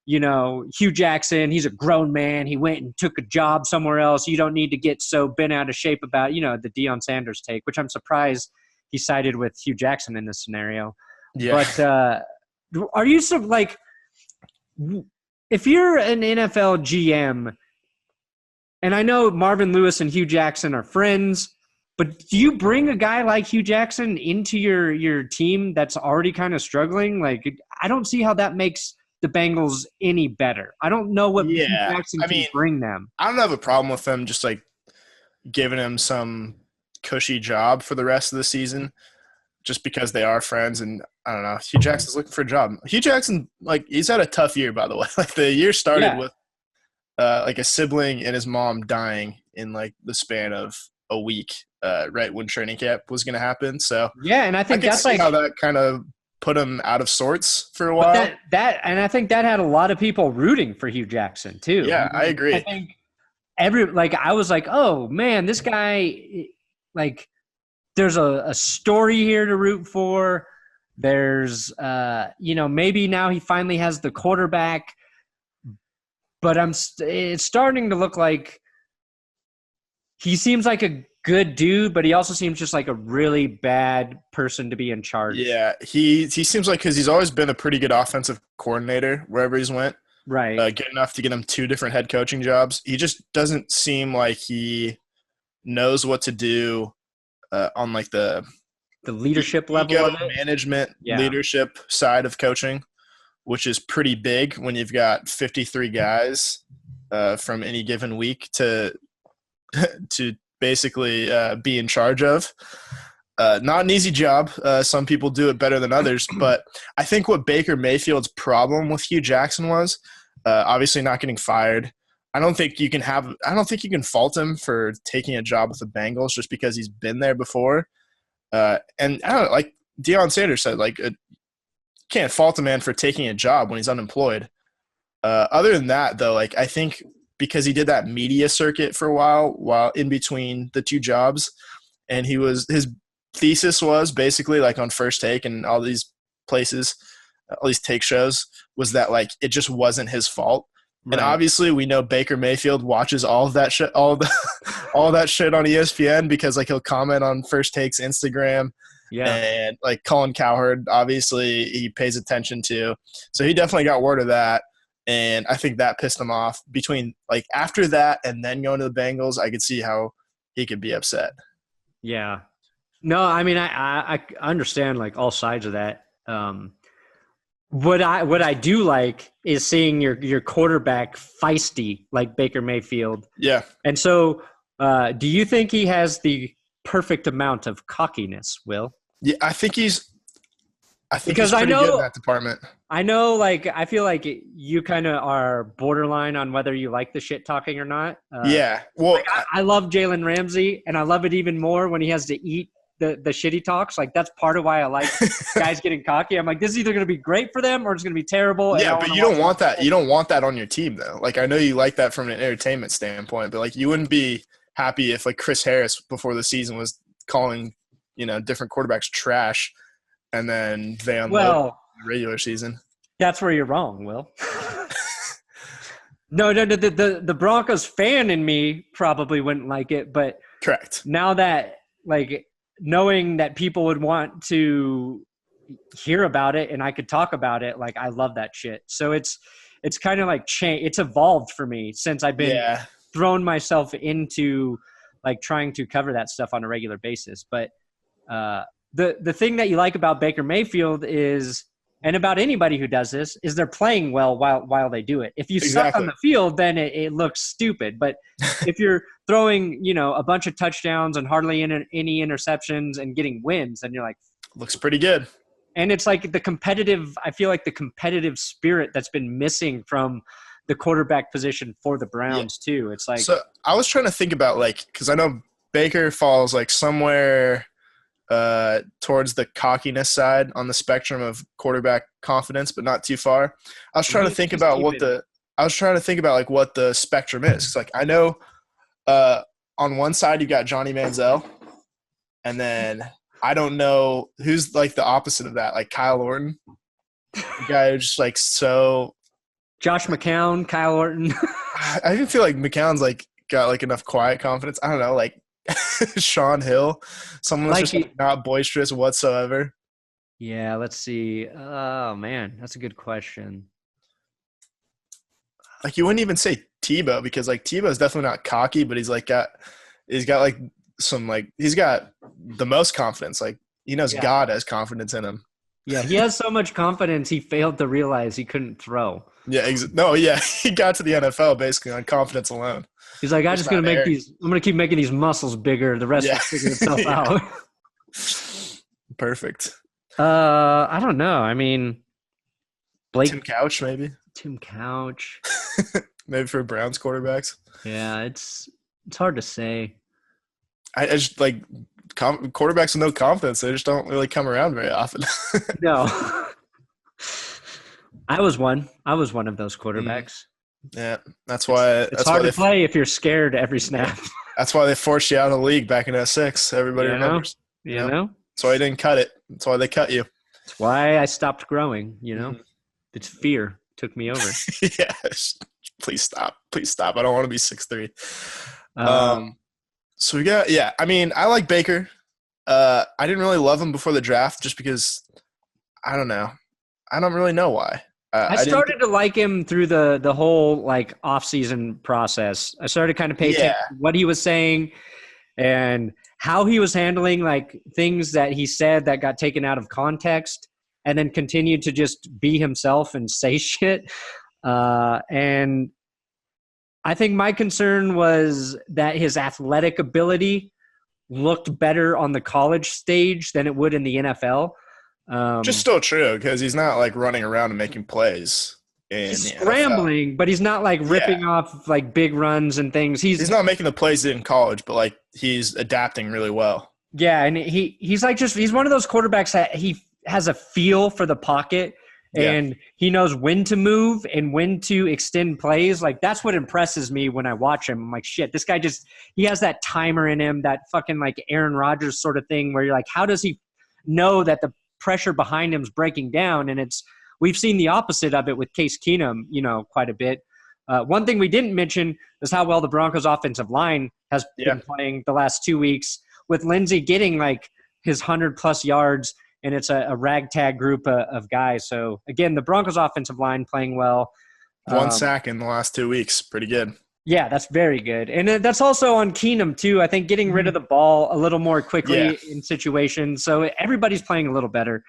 Hugh Jackson, he's a grown man. He went and took a job somewhere else. You don't need to get so bent out of shape about, the Deion Sanders take, which I'm surprised he sided with Hugh Jackson in this scenario. Yeah. But are you if you're an NFL GM, and I know Marvin Lewis and Hugh Jackson are friends, but do you bring a guy like Hugh Jackson into your team that's already kind of struggling? Like, I don't see how that makes the Bengals any better. I don't know what Hugh Jackson can bring them. I don't have a problem with them just giving him some cushy job for the rest of the season just because they are friends. And I don't know, Hugh Jackson's looking for a job. Hugh Jackson, he's had a tough year, by the way. The year started with a sibling and his mom dying in the span of a week, right when training camp was going to happen. So and I think that's how that kind of put him out of sorts for a while. And I think that had a lot of people rooting for Hugh Jackson too. Yeah, I agree. I think I was like, oh man, this guy, there's a story here to root for. There's, maybe now he finally has the quarterback, but it's starting to look like he seems like a good dude, but he also seems just like a really bad person to be in charge. Yeah, he seems like, because he's always been a pretty good offensive coordinator wherever he's went. Right. Good enough to get him 2 different head coaching jobs. He just doesn't seem like he knows what to do on the the leadership level of it. Management, Yeah. leadership side of coaching, which is pretty big when you've got 53 guys from any given week to basically be in charge of. Not an easy job. Some people do it better than others, but I think what Baker Mayfield's problem with Hugh Jackson was obviously not getting fired. I don't think you can fault him for taking a job with the Bengals just because he's been there before. And I don't know, like Deion Sanders said, like can't fault a man for taking a job when he's unemployed. Other than that, though, like I think because he did that media circuit for a while in between the two jobs, and his thesis was basically like on First Take and all these places, all these take shows, was that like it just wasn't his fault. Right. And obviously we know Baker Mayfield watches all of that shit, all that shit on ESPN because like he'll comment on First Take's Instagram. Yeah. And like Colin Cowherd, obviously he pays attention to. So he definitely got word of that. And I think that pissed him off. Between like after that and then going to the Bengals, I could see how he could be upset. Yeah. No, I mean, I understand like all sides of that. What I do like is seeing your quarterback feisty like Baker Mayfield. Yeah. And so do you think he has the perfect amount of cockiness, Will? Yeah, I think he's pretty good in that department. I know, like, I feel like you kind of are borderline on whether you like the shit talking or not. Yeah. Well, like, I love Jalen Ramsey, and I love it even more when he has to eat the shitty talks. Like, that's part of why I like guys getting cocky. I'm like, this is either going to be great for them or it's going to be terrible. Yeah, but you don't want that. You don't want that on your team, though. Like, I know you like that from an entertainment standpoint, but, like, you wouldn't be happy if, like, Chris Harris before the season was calling, different quarterbacks trash, and then they unload the regular season. That's where you're wrong, Will. No, the Broncos fan in me probably wouldn't like it, but correct. Now that, like, knowing that people would want to hear about it and I could talk about it, like, I love that shit. So it's kind of like it's evolved for me since I've been thrown myself into like trying to cover that stuff on a regular basis. But the thing that you like about Baker Mayfield is, and about anybody who does this, is they're playing well while they do it. If you suck on the field, then it looks stupid. But if you're throwing, a bunch of touchdowns and hardly any interceptions and getting wins, then you're like, looks pretty good. And it's like I feel like the competitive spirit that's been missing from the quarterback position for the Browns too. It's like, so I was trying to think about, like, because I know Baker falls like somewhere towards the cockiness side on the spectrum of quarterback confidence, but not too far. I was trying to think about what the spectrum is. It's like, I know on one side you got Johnny Manziel, and then I don't know who's like the opposite of that, like Kyle Orton. The guy who's just like so. Josh McCown, Kyle Orton. I even feel like McCown's like got like enough quiet confidence. I don't know, like Sean Hill, someone that's just not boisterous whatsoever. Yeah, let's see. Oh man, that's a good question. Like, you wouldn't even say Tebow, because like Tebow's definitely not cocky, but he's got like some, like, he's got the most confidence. Like, he knows God has confidence in him. Yeah, he has so much confidence he failed to realize he couldn't throw. Yeah, he got to the NFL basically on confidence alone. He's like, I'm gonna keep making these muscles bigger. The rest will figure itself out. Perfect. I don't know. I mean, Tim Couch, maybe. Tim Couch. Maybe for Browns quarterbacks. Yeah, it's hard to say. I just like quarterbacks with no confidence. They just don't really come around very often. No. I was one of those quarterbacks. Yeah, that's why it's hard to play if you're scared every snap. That's why they forced you out of the league back in 2006. Everybody remembers. You know? That's why you didn't cut it. That's why they cut you. That's why I stopped growing, It's fear took me over. Yes. Please stop. I don't want to be 6'3". So we got I mean, I like Baker. I didn't really love him before the draft just because I don't know. I don't really know why. I started to like him through the whole like off-season process. I started kind of paying attention to what he was saying and how he was handling like things that he said that got taken out of context and then continued to just be himself and say shit. And I think my concern was that his athletic ability looked better on the college stage than it would in the NFL. Just still true because he's not like running around and making plays. He's scrambling, but he's not like ripping off like big runs and things. He's not making the plays in college, but like he's adapting really well. Yeah, and he's one of those quarterbacks that he has a feel for the pocket and he knows when to move and when to extend plays. Like that's what impresses me when I watch him. I'm like, shit, this guy he has that timer in him, that fucking like Aaron Rodgers sort of thing where you're like, how does he know that the pressure behind him is breaking down? And we've seen the opposite of it with Case Keenum, quite a bit. One thing we didn't mention is how well the Broncos offensive line has been playing the last 2 weeks, with Lindsay getting like his 100+ yards, and it's a ragtag group of guys. So again, the Broncos offensive line playing well. 1 sack in the last 2 weeks. Pretty good. Yeah, that's very good. And that's also on Keenum too. I think getting rid of the ball a little more quickly in situations. So everybody's playing a little better.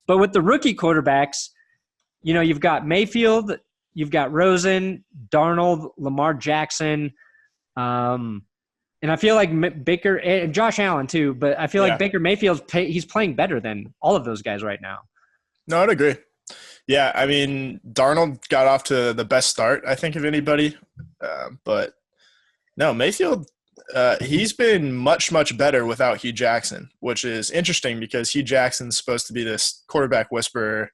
But with the rookie quarterbacks, you've got Mayfield, you've got Rosen, Darnold, Lamar Jackson, and I feel like Baker and Josh Allen too, but I feel like Baker Mayfield's he's playing better than all of those guys right now. No, I'd agree. Yeah, I mean, Darnold got off to the best start, I think, of anybody. But no, Mayfield, he's been much, much better without Hugh Jackson, which is interesting because Hugh Jackson's supposed to be this quarterback whisperer,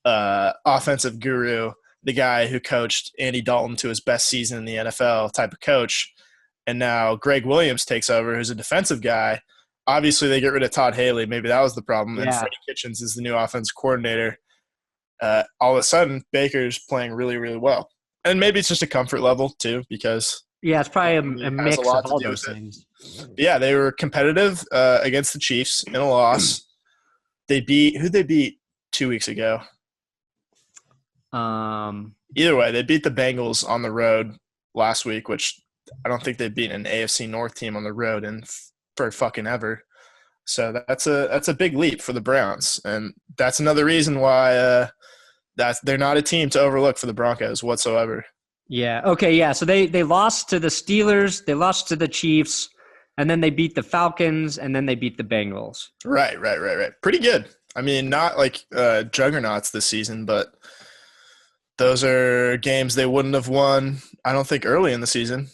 offensive guru, the guy who coached Andy Dalton to his best season in the NFL type of coach. And now Greg Williams takes over, who's a defensive guy. Obviously, they get rid of Todd Haley. Maybe that was the problem. And Freddie Kitchens is the new offense coordinator. All of a sudden, Baker's playing really, really well. And maybe it's just a comfort level, too, because it's probably a mix of all those things. Yeah, they were competitive against the Chiefs in a loss. Who'd they beat 2 weeks ago? Either way, they beat the Bengals on the road last week, which I don't think they've beaten an AFC North team on the road for fucking ever. So that's a big leap for the Browns, and that's another reason why they're not a team to overlook for the Broncos whatsoever. Yeah. Okay. Yeah. So they lost to the Steelers, they lost to the Chiefs, and then they beat the Falcons, and then they beat the Bengals. Right. Pretty good. I mean, not like juggernauts this season, but those are games they wouldn't have won, I don't think, early in the season.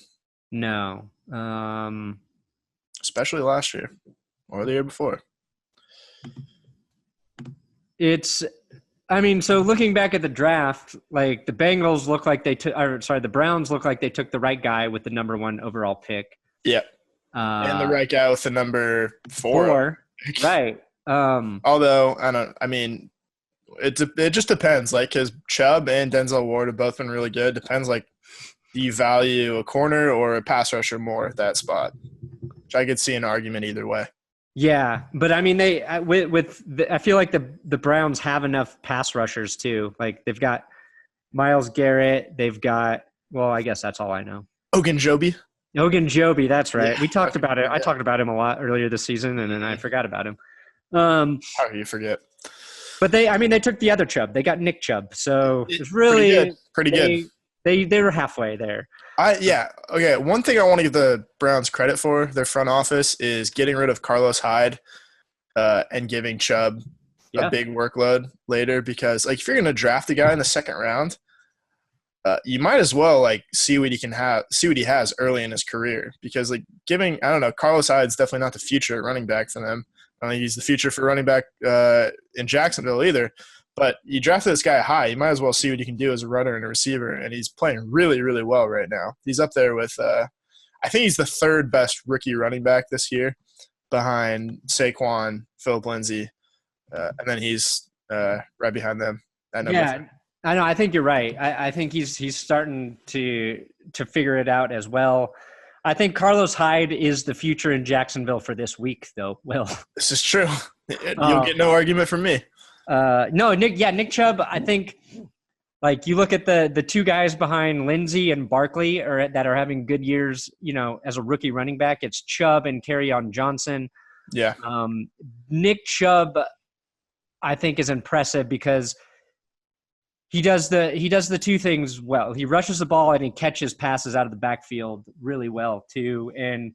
No. Especially last year or the year before. So looking back at the draft, like the Bengals look like the Browns look like they took the right guy with the number 1 overall pick. Yeah. And the right guy with the number 4. Right. Although, it just depends. Like, because Chubb and Denzel Ward have both been really good. Depends, like, do you value a corner or a pass rusher more at that spot? Which I could see an argument either way. Yeah, but I mean, I feel like the Browns have enough pass rushers too. Like they've got Myles Garrett. They've got, well, I guess that's all I know. Ogunjobi, that's right. We talked about it. I talked about him a lot earlier this season, and then I forgot about him. How do you forget? But they took the other Chubb. They got Nick Chubb, so it's really pretty good. They were halfway there. Okay. One thing I want to give the Browns credit for, their front office, is getting rid of Carlos Hyde and giving Chubb a big workload later. Because like if you're going to draft a guy in the second round, you might as well like see what he has early in his career. Because like Carlos Hyde's definitely not the future running back for them. I don't think he's the future for running back in Jacksonville either. But you drafted this guy high, you might as well see what he can do as a runner and a receiver, and he's playing really, really well right now. He's up there with I think he's the 3rd best rookie running back this year behind Saquon, Phillip Lindsay, and then he's right behind them. I know. I think you're right. I think he's starting to figure it out as well. I think Carlos Hyde is the future in Jacksonville for this week, though. Will, this is true. You'll get no argument from me. No, Nick Chubb, I think, Like you look at the two guys behind Lindsay and Barkley that are having good years, as a rookie running back. It's Chubb and Kerryon Johnson. Yeah. Nick Chubb, I think, is impressive because he does the two things well. He rushes the ball and he catches passes out of the backfield really well too. And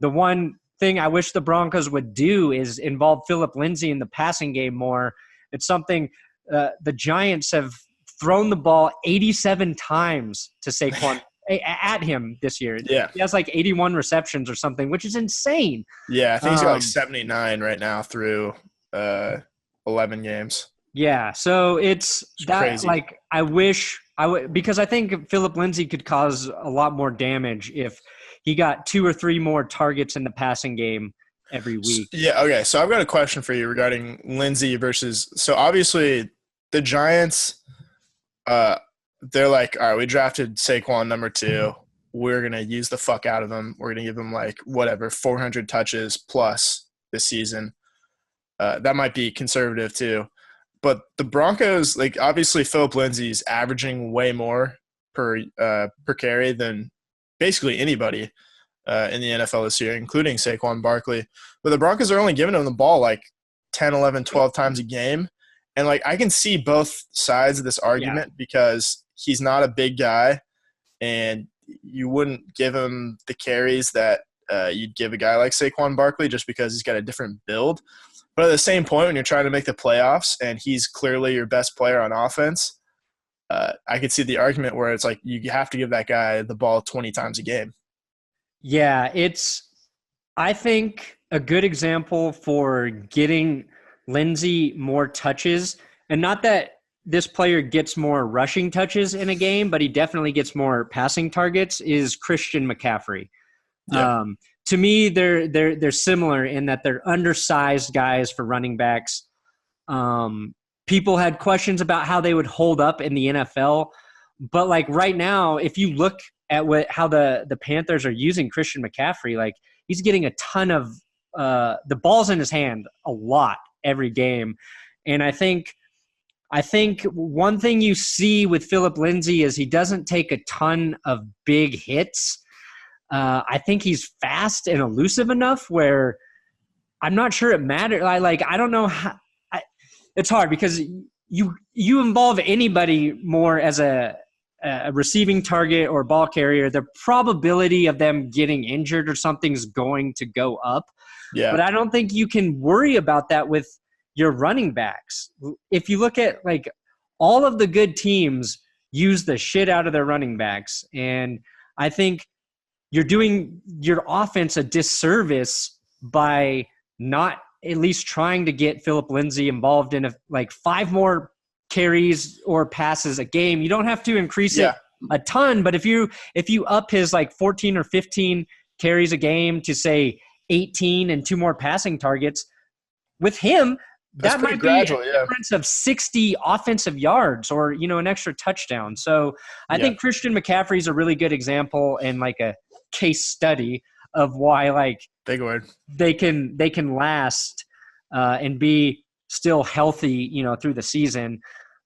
the one thing I wish the Broncos would do is involve Phillip Lindsay in the passing game more. It's something the Giants have thrown the ball 87 times to Saquon at him this year. Yeah. He has like 81 receptions or something, which is insane. Yeah, I think he's got like 79 right now through 11 games. Yeah, so it's that crazy. Like I wish I would, because I think Phillip Lindsay could cause a lot more damage if he got 2 or 3 more targets in the passing game every week. Yeah, okay. So I've got a question for you regarding Lindsay versus – so obviously the Giants, they're like, all right, we drafted Saquon number 2. We're going to use the fuck out of him. We're going to give him like whatever, 400 touches plus this season. That might be conservative too. But the Broncos, like obviously Phillip Lindsay's averaging way more per carry than basically anybody in the NFL this year, including Saquon Barkley. But the Broncos are only giving him the ball like 10, 11, 12 times a game. And like I can see both sides of this argument because he's not a big guy and you wouldn't give him the carries that you'd give a guy like Saquon Barkley just because he's got a different build. But at the same point, when you're trying to make the playoffs and he's clearly your best player on offense, I could see the argument where it's like you have to give that guy the ball 20 times a game. Yeah, it's, I think, a good example for getting Lindsay more touches. And not that this player gets more rushing touches in a game, but he definitely gets more passing targets, is Christian McCaffrey. Yeah. To me, they're similar in that they're undersized guys for running backs. People had questions about how they would hold up in the NFL, but like right now, if you look at how the Panthers are using Christian McCaffrey, like he's getting a ton of the ball's in his hand a lot every game, and I think one thing you see with Phillip Lindsay is he doesn't take a ton of big hits. I think he's fast and elusive enough where I'm not sure it matters. I don't know how. It's hard because you involve anybody more as a receiving target or ball carrier, the probability of them getting injured or something's going to go up. Yeah. But I don't think you can worry about that with your running backs. If you look at like all of the good teams use the shit out of their running backs, and I think you're doing your offense a disservice by not at least trying to get Phillip Lindsay involved in like 5 more carries or passes a game. You don't have to increase it a ton, but if you up his like 14 or 15 carries a game to say 18 and 2 more passing targets with him, that might be a difference of 60 offensive yards or, an extra touchdown. So I think Christian McCaffrey is a really good example and like a case study of why like big word they can last and be still healthy, through the season.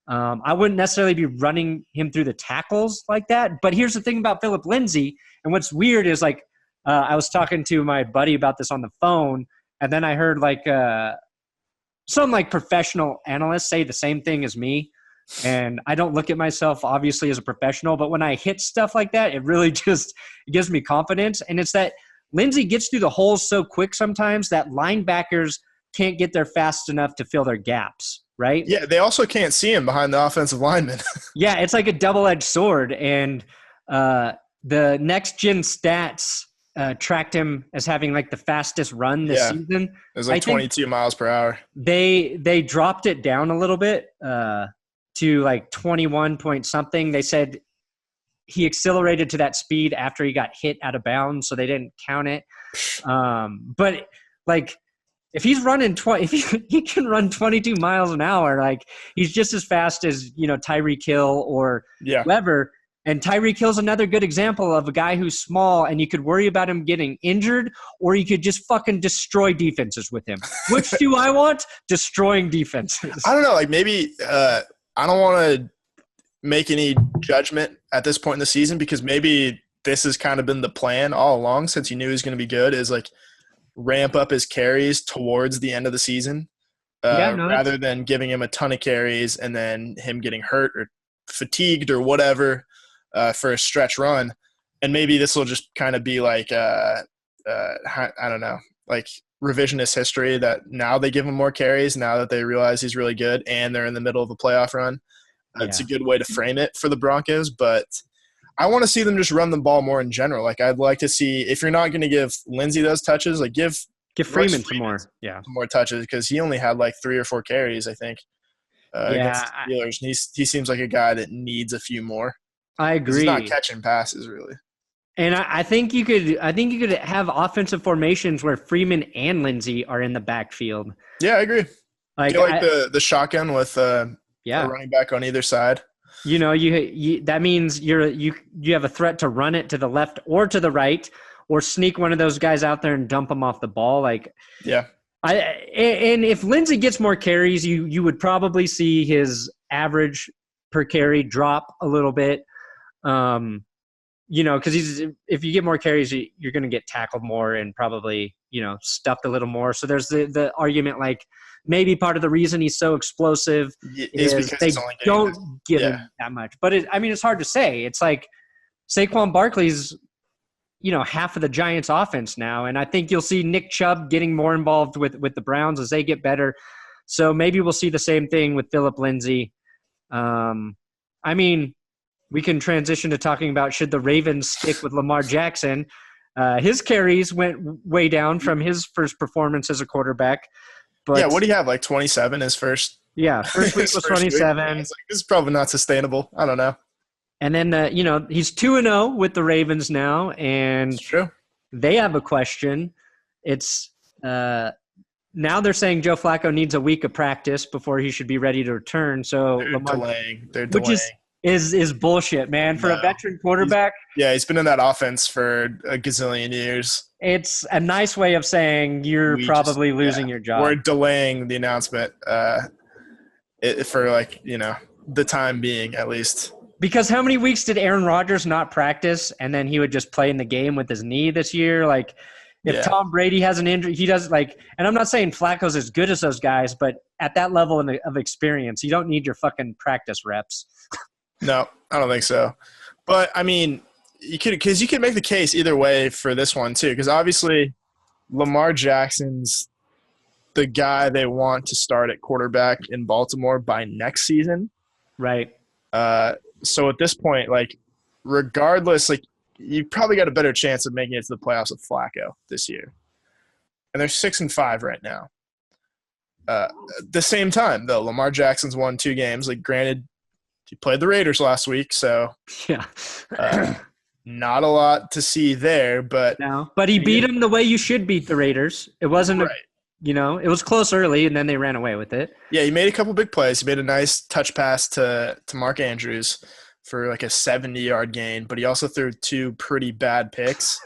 I wouldn't necessarily be running him through the tackles like that. But here's the thing about Phillip Lindsay, and what's weird is like I was talking to my buddy about this on the phone, and then I heard like some like professional analysts say the same thing as me. And I don't look at myself obviously as a professional, but when I hit stuff like that, it really just gives me confidence. And it's that Lindsay gets through the holes so quick sometimes that linebackers can't get there fast enough to fill their gaps, right? Yeah, they also can't see him behind the offensive lineman. Yeah, it's like a double-edged sword. And the Next Gen Stats tracked him as having like the fastest run this season. It was like 22 miles per hour. They dropped it down a little bit to like 21 point something. They said he accelerated to that speed after he got hit out of bounds, so they didn't count it. But like if he's running if he can run 22 miles an hour, like he's just as fast as, Tyreek Hill or whoever. And Tyreek Hill's another good example of a guy who's small and you could worry about him getting injured, or you could just fucking destroy defenses with him. Which do I want? Destroying defenses. I don't know. Like maybe I don't want to make any judgment at this point in the season because maybe this has kind of been the plan all along since he knew he was going to be good is like ramp up his carries towards the end of the season rather than giving him a ton of carries and then him getting hurt or fatigued or whatever for a stretch run. And maybe this will just kind of be like, I don't know, like revisionist history that now they give him more carries now that they realize he's really good and they're in the middle of a playoff run. It's a good way to frame it for the Broncos, but I want to see them just run the ball more in general. Like I'd like to see if you're not going to give Lindsay those touches, like give Freeman some more touches because he only had like 3 or 4 carries, I think, against the Steelers. And he seems like a guy that needs a few more. I agree. He's not catching passes really. And I think you could have offensive formations where Freeman and Lindsay are in the backfield. Yeah, I agree. Like the shotgun with a running back on either side. You know, you that means you have a threat to run it to the left or to the right, or sneak one of those guys out there and dump them off the ball. Like, yeah. And if Lindsay gets more carries, you would probably see his average per carry drop a little bit. You know, because if you get more carries, you're going to get tackled more and probably, you know, stuffed a little more. So there's the argument, like maybe part of the reason he's so explosive is they don't give him that much. But it's hard to say. It's like Saquon Barkley's, you know, half of the Giants' offense now, and I think you'll see Nick Chubb getting more involved with the Browns as they get better. So maybe we'll see the same thing with Phillip Lindsay. We can transition to talking about should the Ravens stick with Lamar Jackson. His carries went way down from his first performance as a quarterback. But what do you have, like 27 his first? Yeah, first week was 27. This is probably not sustainable. I don't know. And then, he's 2-0 with the Ravens now, and they have a question. It's now they're saying Joe Flacco needs a week of practice before he should be ready to return. So They're delaying. Is bullshit, man. For a veteran quarterback. He's been in that offense for a gazillion years. It's a nice way of saying you're probably losing your job. We're delaying the announcement for the time being at least. Because how many weeks did Aaron Rodgers not practice and then he would just play in the game with his knee this year? Like if Tom Brady has an injury, he does and I'm not saying Flacco's as good as those guys, but at that level of experience, you don't need your fucking practice reps. No, I don't think so. But, I mean, you could make the case either way for this one too because obviously Lamar Jackson's the guy they want to start at quarterback in Baltimore by next season. Right. So at this point, like, regardless, like, you probably got a better chance of making it to the playoffs with Flacco this year. And they're 6-5 right now. At the same time, though, Lamar Jackson's won 2 games. Like, granted, he played the Raiders last week, so not a lot to see there. But he beat them the way you should beat the Raiders. It wasn't it was close early, and then they ran away with it. Yeah, he made a couple big plays. He made a nice touch pass to Mark Andrews for like a 70-yard gain, but he also threw 2 pretty bad picks.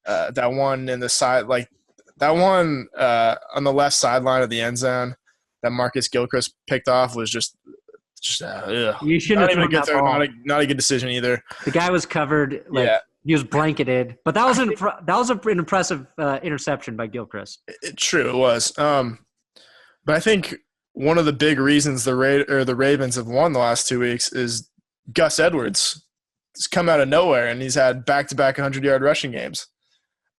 That one in the side, like that one on the left sideline of the end zone that Marcus Gilchrist picked off was just you shouldn't have thrown that ball. Not a good decision either. The guy was covered. He was blanketed, but that was an impressive interception by Gilchrist. True, it was. But I think one of the big reasons the Ravens have won the last 2 weeks is Gus Edwards. He's come out of nowhere, and he's had back-to-back 100-yard rushing games.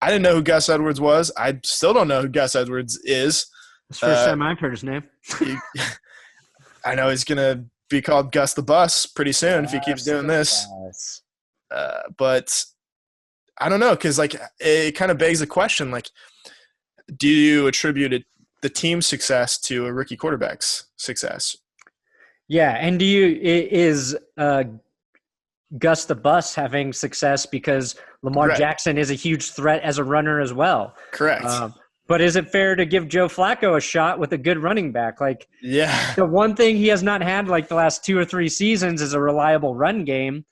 I didn't know who Gus Edwards was. I still don't know who Gus Edwards is. It's the first time I've heard his name. I know he's going to be called Gus the Bus pretty soon if he keeps doing this. But I don't know because, like, it kind of begs the question, like, do you attribute the team's success to a rookie quarterback's success? Yeah, and is Gus the Bus having success because Lamar Jackson is a huge threat as a runner as well? Correct. But is it fair to give Joe Flacco a shot with a good running back? Like, the one thing he has not had like the last 2 or 3 seasons is a reliable run game.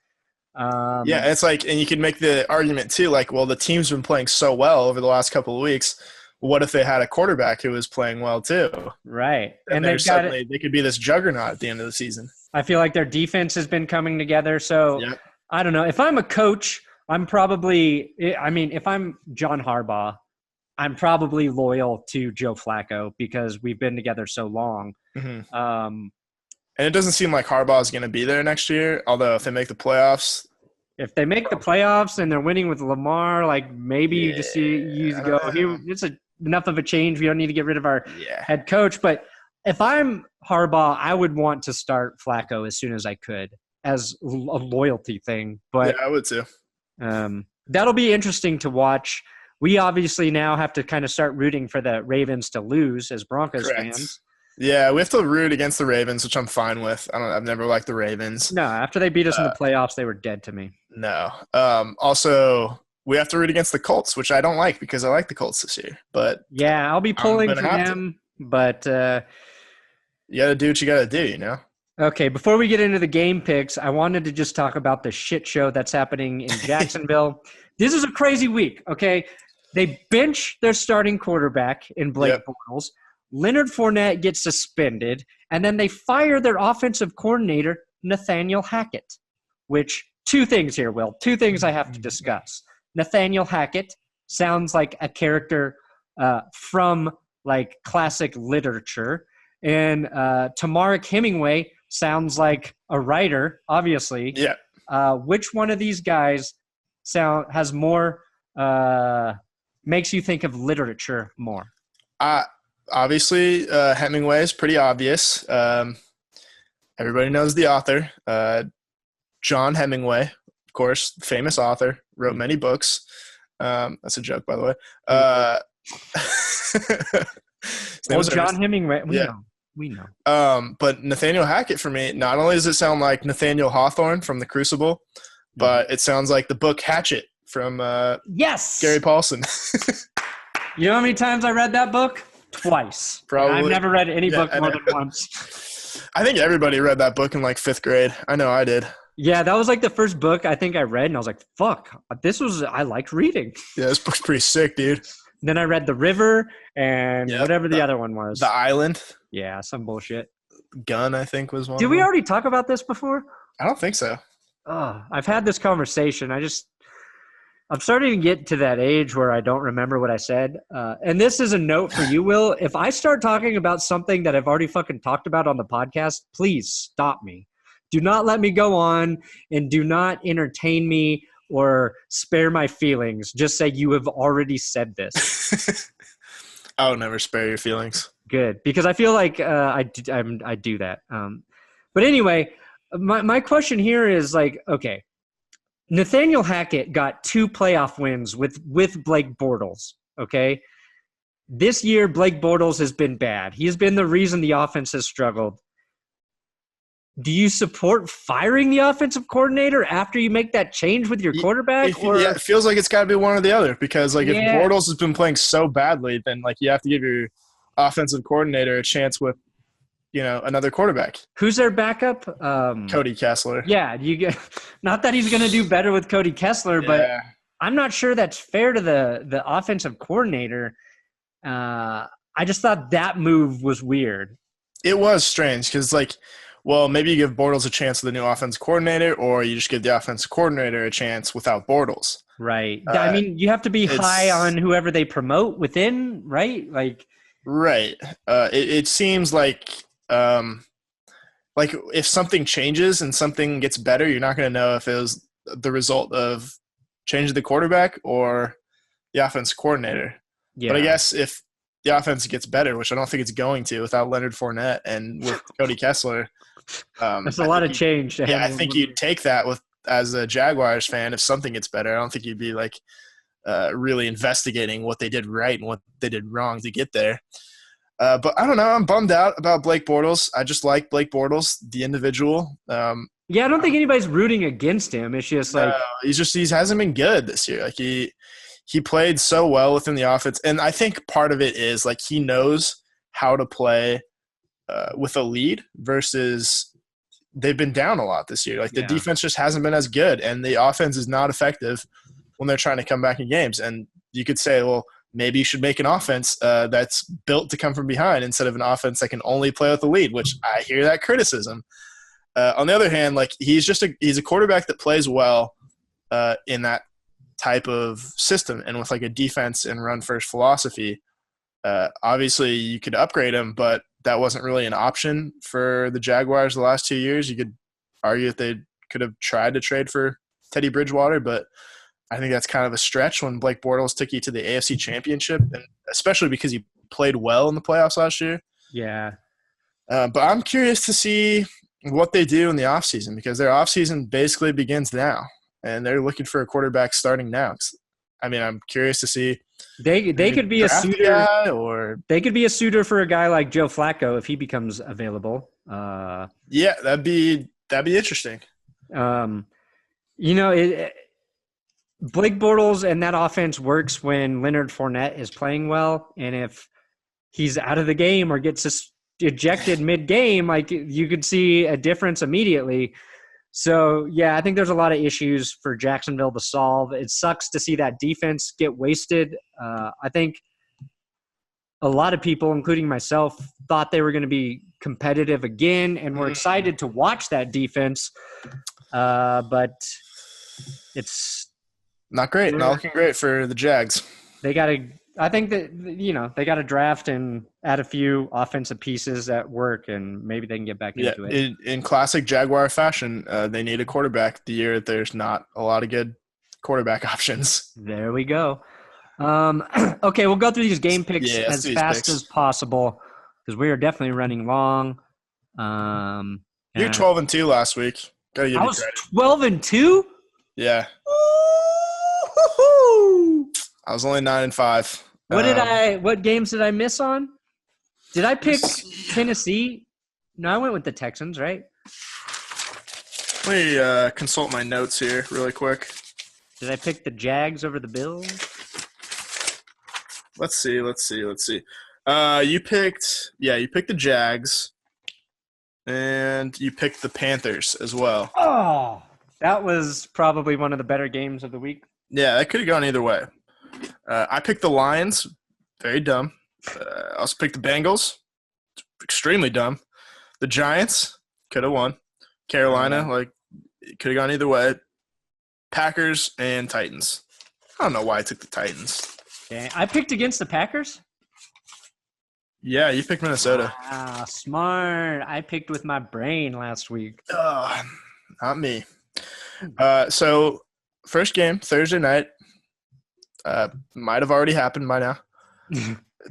It's like, and you could make the argument too, like, well, the team's been playing so well over the last couple of weeks. What if they had a quarterback who was playing well too? Right. And they could be this juggernaut at the end of the season. I feel like their defense has been coming together. So Yep. I don't know. If I'm a coach, if I'm John Harbaugh, I'm probably loyal to Joe Flacco because we've been together so long. Hmm. And it doesn't seem like Harbaugh is going to be there next year. Although if they make the playoffs, If they make the playoffs and they're winning with Lamar, like maybe you just I go don't here. know. It's enough of a change. We don't need to get rid of our Yeah. head coach. But if I'm Harbaugh, I would want to start Flacco as soon as I could as a loyalty thing. But Yeah, I would too. that'll be interesting to watch. We obviously now have to kind of start rooting for the Ravens to lose as Broncos Correct. fans. Yeah, we have to root against the Ravens, which I'm fine with. I've never liked the Ravens. No, after they beat us in the playoffs, they were dead to me. No. Also, we have to root against the Colts, which I don't like because I like the Colts this year. But yeah, I'll be pulling gonna for have them. But you got to do what you got to do, you know? okay, before we get into the game picks, I wanted to just talk about the shit show that's happening in Jacksonville. This is a crazy week, okay? They bench their starting quarterback in Blake Bortles. Leonard Fournette gets suspended, and then they fire their offensive coordinator, Nathaniel Hackett, which two things here, Will. Two things I have to discuss. Nathaniel Hackett sounds like a character from like classic literature, and Temarrick Hemingway sounds like a writer, obviously. Yeah. Which one of these guys has more makes you think of literature more? Obviously, Hemingway is pretty obvious. Everybody knows the author. John Hemingway, of course, famous author, wrote many books. That's a joke, by the way. John Hemingway. We know. But Nathaniel Hackett, for me, not only does it sound like Nathaniel Hawthorne from The Crucible, but it sounds like the book Hatchet from yes, Gary Paulson. You know how many times I read that book? Twice. Probably. I've never read any book more than once. I think everybody read that book in like 5th grade. I know I did. Yeah, that was like the first book I think I read, and I was like, fuck, I liked reading. Yeah, this book's pretty sick, dude. Then I read The River and whatever the other one was. The Island. Yeah, some bullshit. Gun, I think, was one. Did we already talk about this before? I don't think so. Oh, I've had this conversation. I'm starting to get to that age where I don't remember what I said. And this is a note for you, Will. If I start talking about something that I've already fucking talked about on the podcast, please stop me. Do not let me go on, and do not entertain me or spare my feelings. Just say you have already said this. I would never spare your feelings. Good, because I feel like I do that. But anyway, my question here is like, okay, Nathaniel Hackett got 2 playoff wins with Blake Bortles, okay? This year, Blake Bortles has been bad. He has been the reason the offense has struggled. Do you support firing the offensive coordinator after you make that change with your quarterback? Yeah, it feels like it's got to be one or the other because, like, if Bortles has been playing so badly, then, like, you have to give your offensive coordinator a chance with, another quarterback. Who's their backup? Cody Kessler. Yeah, not that he's going to do better with Cody Kessler, but I'm not sure that's fair to the offensive coordinator. I just thought that move was weird. It was strange because, like, well, maybe you give Bortles a chance with a new offensive coordinator, or you just give the offensive coordinator a chance without Bortles. Right. I mean, you have to be high on whoever they promote within, right? Like, right. It seems like if something changes and something gets better, you're not going to know if it was the result of changing the quarterback or the offensive coordinator. Yeah. But I guess if the offense gets better, which I don't think it's going to without Leonard Fournette and with Cody Kessler. That's a lot of change. I think you'd take that as a Jaguars fan. If something gets better, I don't think you'd be like really investigating what they did right and what they did wrong to get there. But I don't know. I'm bummed out about Blake Bortles. I just like Blake Bortles, the individual. I don't think anybody's rooting against him. It's just like he hasn't been good this year. Like he played so well within the offense, and I think part of it is like he knows how to play with a lead versus they've been down a lot this year. Like the defense just hasn't been as good, and the offense is not effective when they're trying to come back in games. And you could say, well, maybe you should make an offense that's built to come from behind instead of an offense that can only play with the lead, which I hear that criticism. On the other hand, like he's a quarterback that plays well in that type of system and with like a defense and run first philosophy. Obviously, you could upgrade him, but that wasn't really an option for the Jaguars the last 2 years. You could argue that they could have tried to trade for Teddy Bridgewater, but I think that's kind of a stretch when Blake Bortles took you to the AFC Championship, and especially because he played well in the playoffs last year. Yeah. But I'm curious to see what they do in the offseason because their offseason basically begins now, and they're looking for a quarterback starting now. I mean, I'm curious to see. They could be a suitor, or they could be a suitor for a guy like Joe Flacco if he becomes available. Yeah, that'd be interesting. Blake Bortles and that offense works when Leonard Fournette is playing well, and if he's out of the game or gets ejected mid-game, like you could see a difference immediately. So, yeah, I think there's a lot of issues for Jacksonville to solve. It sucks to see that defense get wasted. I think a lot of people, including myself, thought they were going to be competitive again and were excited to watch that defense. But it's not great. Not looking great for the Jags. They got to – I think that, they got to draft and add a few offensive pieces at work, and maybe they can get back into it. In classic Jaguar fashion, they need a quarterback the year that there's not a lot of good quarterback options. There we go. Okay, we'll go through these game picks as fast as possible because we are definitely running long. You're 12-2 last week. Gotta give you credit. 12-2? Yeah. I was only 9-5. What games did I miss on? Did I pick Tennessee? No, I went with the Texans, right? Let me consult my notes here really quick. Did I pick the Jags over the Bills? Let's see. You picked the Jags, and you picked the Panthers as well. Oh, that was probably one of the better games of the week. Yeah, that could have gone either way. I picked the Lions. Very dumb. I also picked the Bengals. Extremely dumb. The Giants could have won. Carolina, it could have gone either way. Packers and Titans. I don't know why I took the Titans. Okay. I picked against the Packers? Yeah, you picked Minnesota. Ah, smart. I picked with my brain last week. Not me. So, first game, Thursday night. Might have already happened by now.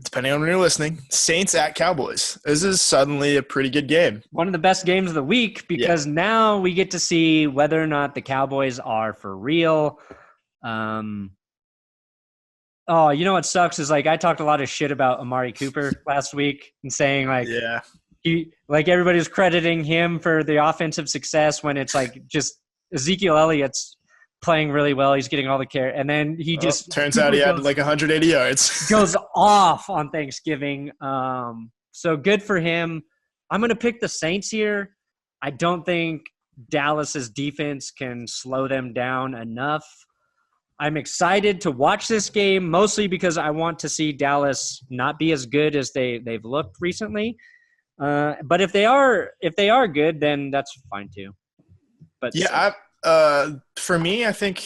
Depending on when you're listening. Saints at Cowboys. This is suddenly a pretty good game. One of the best games of the week because now we get to see whether or not the Cowboys are for real. Oh, you know what sucks is I talked a lot of shit about Amari Cooper last week and saying everybody's crediting him for the offensive success when it's just Ezekiel Elliott's playing really well. He's getting all the care. And then he turns out he had 180 yards. Goes off on Thanksgiving. So good for him. I'm going to pick the Saints here. I don't think Dallas's defense can slow them down enough. I'm excited to watch this game, mostly because I want to see Dallas not be as good as they've looked recently. But if they are good, then that's fine too. But for me, I think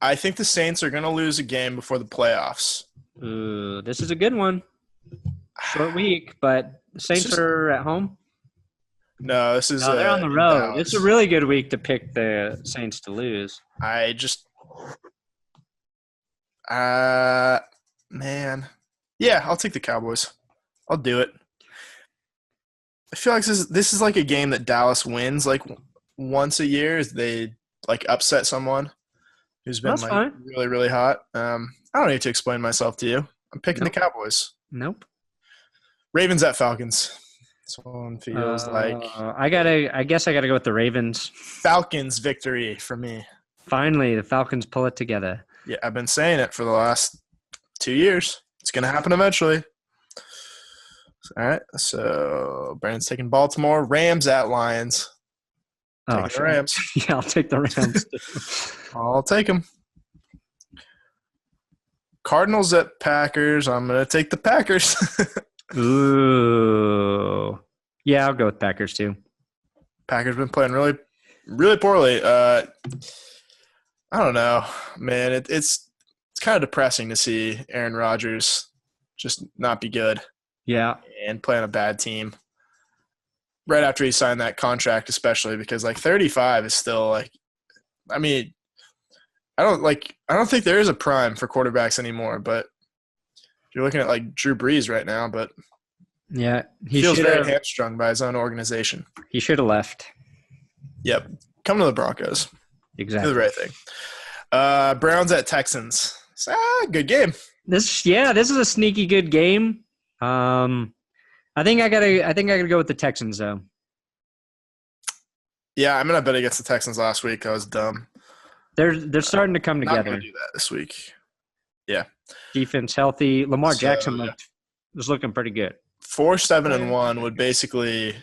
the Saints are going to lose a game before the playoffs. This is a good one. Short week, but the Saints are at home. No, this is. They're on the road. It's a really good week to pick the Saints to lose. Man. Yeah, I'll take the Cowboys. I'll do it. I feel like this is like a game that Dallas wins once a year. They upset someone who's been really, really hot. I don't need to explain myself to you. I'm picking the Cowboys. Nope. Ravens at Falcons. This one feels I guess I gotta go with the Ravens. Falcons victory for me. Finally, the Falcons pull it together. Yeah, I've been saying it for the last 2 years. It's going to happen eventually. All right, so Brandon's taking Baltimore. Rams at Lions. Taking the Rams. Yeah, I'll take the Rams. I'll take them. Cardinals at Packers. I'm going to take the Packers. Ooh. Yeah, I'll go with Packers too. Packers been playing really, really poorly. I don't know, man. It's kind of depressing to see Aaron Rodgers just not be good. Yeah. And play on a bad team right after he signed that contract, especially because 35 is still I mean, I don't think there is a prime for quarterbacks anymore, but you're looking at Drew Brees right now, but yeah, he feels very hamstrung by his own organization. He should have left. Yep. Come to the Broncos. Exactly. Do the right thing. Browns at Texans. Good game. This is a sneaky good game. I think I gotta go with the Texans though. Yeah, I'm gonna bet against the Texans last week. I was dumb. They're starting to come together. Not gonna do that this week. Yeah. Defense healthy. Lamar Jackson was looking pretty good. 4-7-1 would basically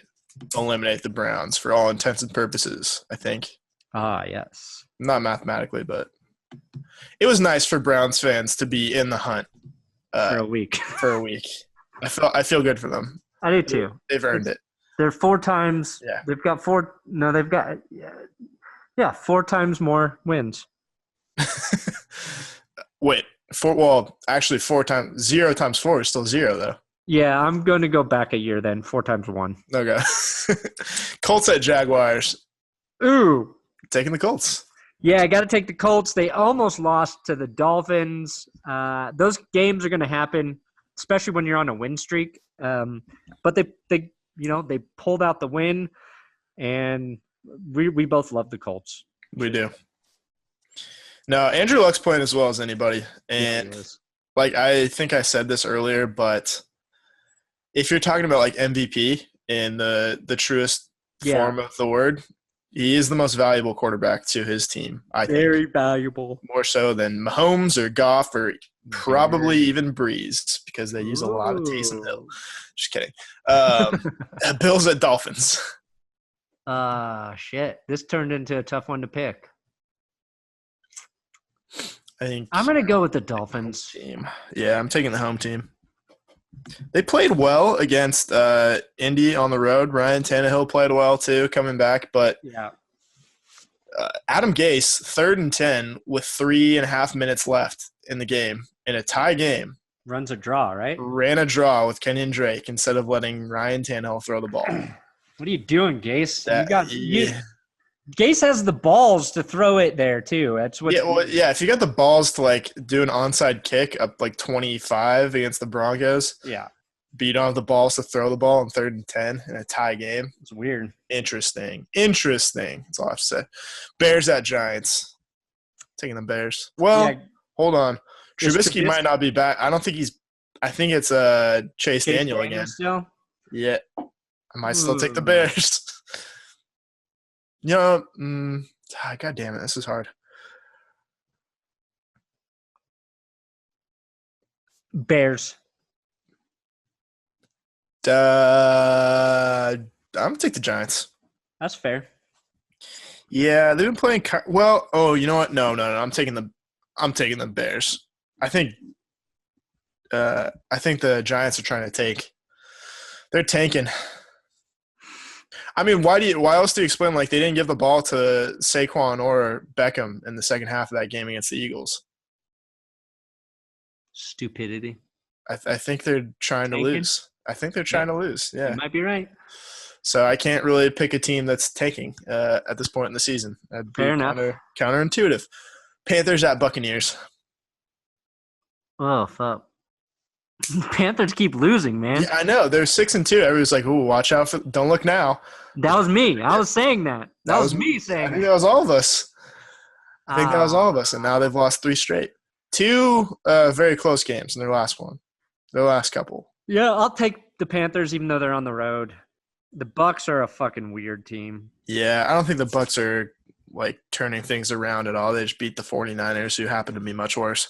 eliminate the Browns for all intents and purposes, I think. Yes. Not mathematically, but it was nice for Browns fans to be in the hunt for a week. I feel good for them. I do too. They've earned it. They're 4 times. Yeah. They've got 4. No, they've got 4 times more wins. Wait, 4. Well, actually, 4 times 0 times 4 is still 0 though. Yeah, I'm going to go back a year then. 4 times 1. Okay. Colts at Jaguars. Ooh, taking the Colts. Yeah, I got to take the Colts. They almost lost to the Dolphins. Those games are going to happen, especially when you're on a win streak. But they pulled out the win, and we both love the Colts. We do. No, Andrew Luck's playing as well as anybody, and I think I said this earlier, but if you're talking about MVP in the truest form of the word, he is the most valuable quarterback to his team, I think. Very valuable. More so than Mahomes or Goff or probably even Breeze because they use a lot of Taysom Hill. Just kidding. Bills at Dolphins. Shit. This turned into a tough one to pick. I think I'm going to go with the Dolphins. Team. Yeah, I'm taking the home team. They played well against Indy on the road. Ryan Tannehill played well too, coming back. But Adam Gase, 3rd and 10 with 3.5 minutes left in the game, in a tie game. Runs a draw, right? Ran a draw with Kenyon Drake instead of letting Ryan Tannehill throw the ball. What are you doing, Gase? Gase has the balls to throw it there too. That's what. If you got the balls to do an onside kick up 25 against the Broncos, but you don't have the balls to throw the ball in 3rd and 10 in a tie game. It's weird. Interesting. That's all I have to say. Bears at Giants. Taking the Bears. Well, hold on. Trubisky might not be back. I don't think he's. I think it's Chase Daniel again. Still? Yeah, I might still take the Bears. God damn it, this is hard. Bears. I'm gonna take the Giants. That's fair. Yeah, they've been playing well. Oh, you know what? No. I'm taking the Bears. I think the Giants are trying to take. They're tanking. I mean, why else do you explain they didn't give the ball to Saquon or Beckham in the second half of that game against the Eagles? Stupidity. I think they're trying to lose. Yeah. You might be right. So I can't really pick a team that's tanking at this point in the season. That'd be fair enough. Counterintuitive. Panthers at Buccaneers. Oh, fuck. Panthers keep losing, man. Yeah, I know. They're 6-2. Everybody's like, "Ooh, watch out for! Don't look now." That was me. I was saying that. That was me saying. I think that was all of us. And now they've lost 3 straight. 2 very close games in their last couple. Yeah, I'll take the Panthers, even though they're on the road. The Bucs are a fucking weird team. Yeah, I don't think the Bucs are turning things around at all. They just beat the 49ers, who happen to be much worse.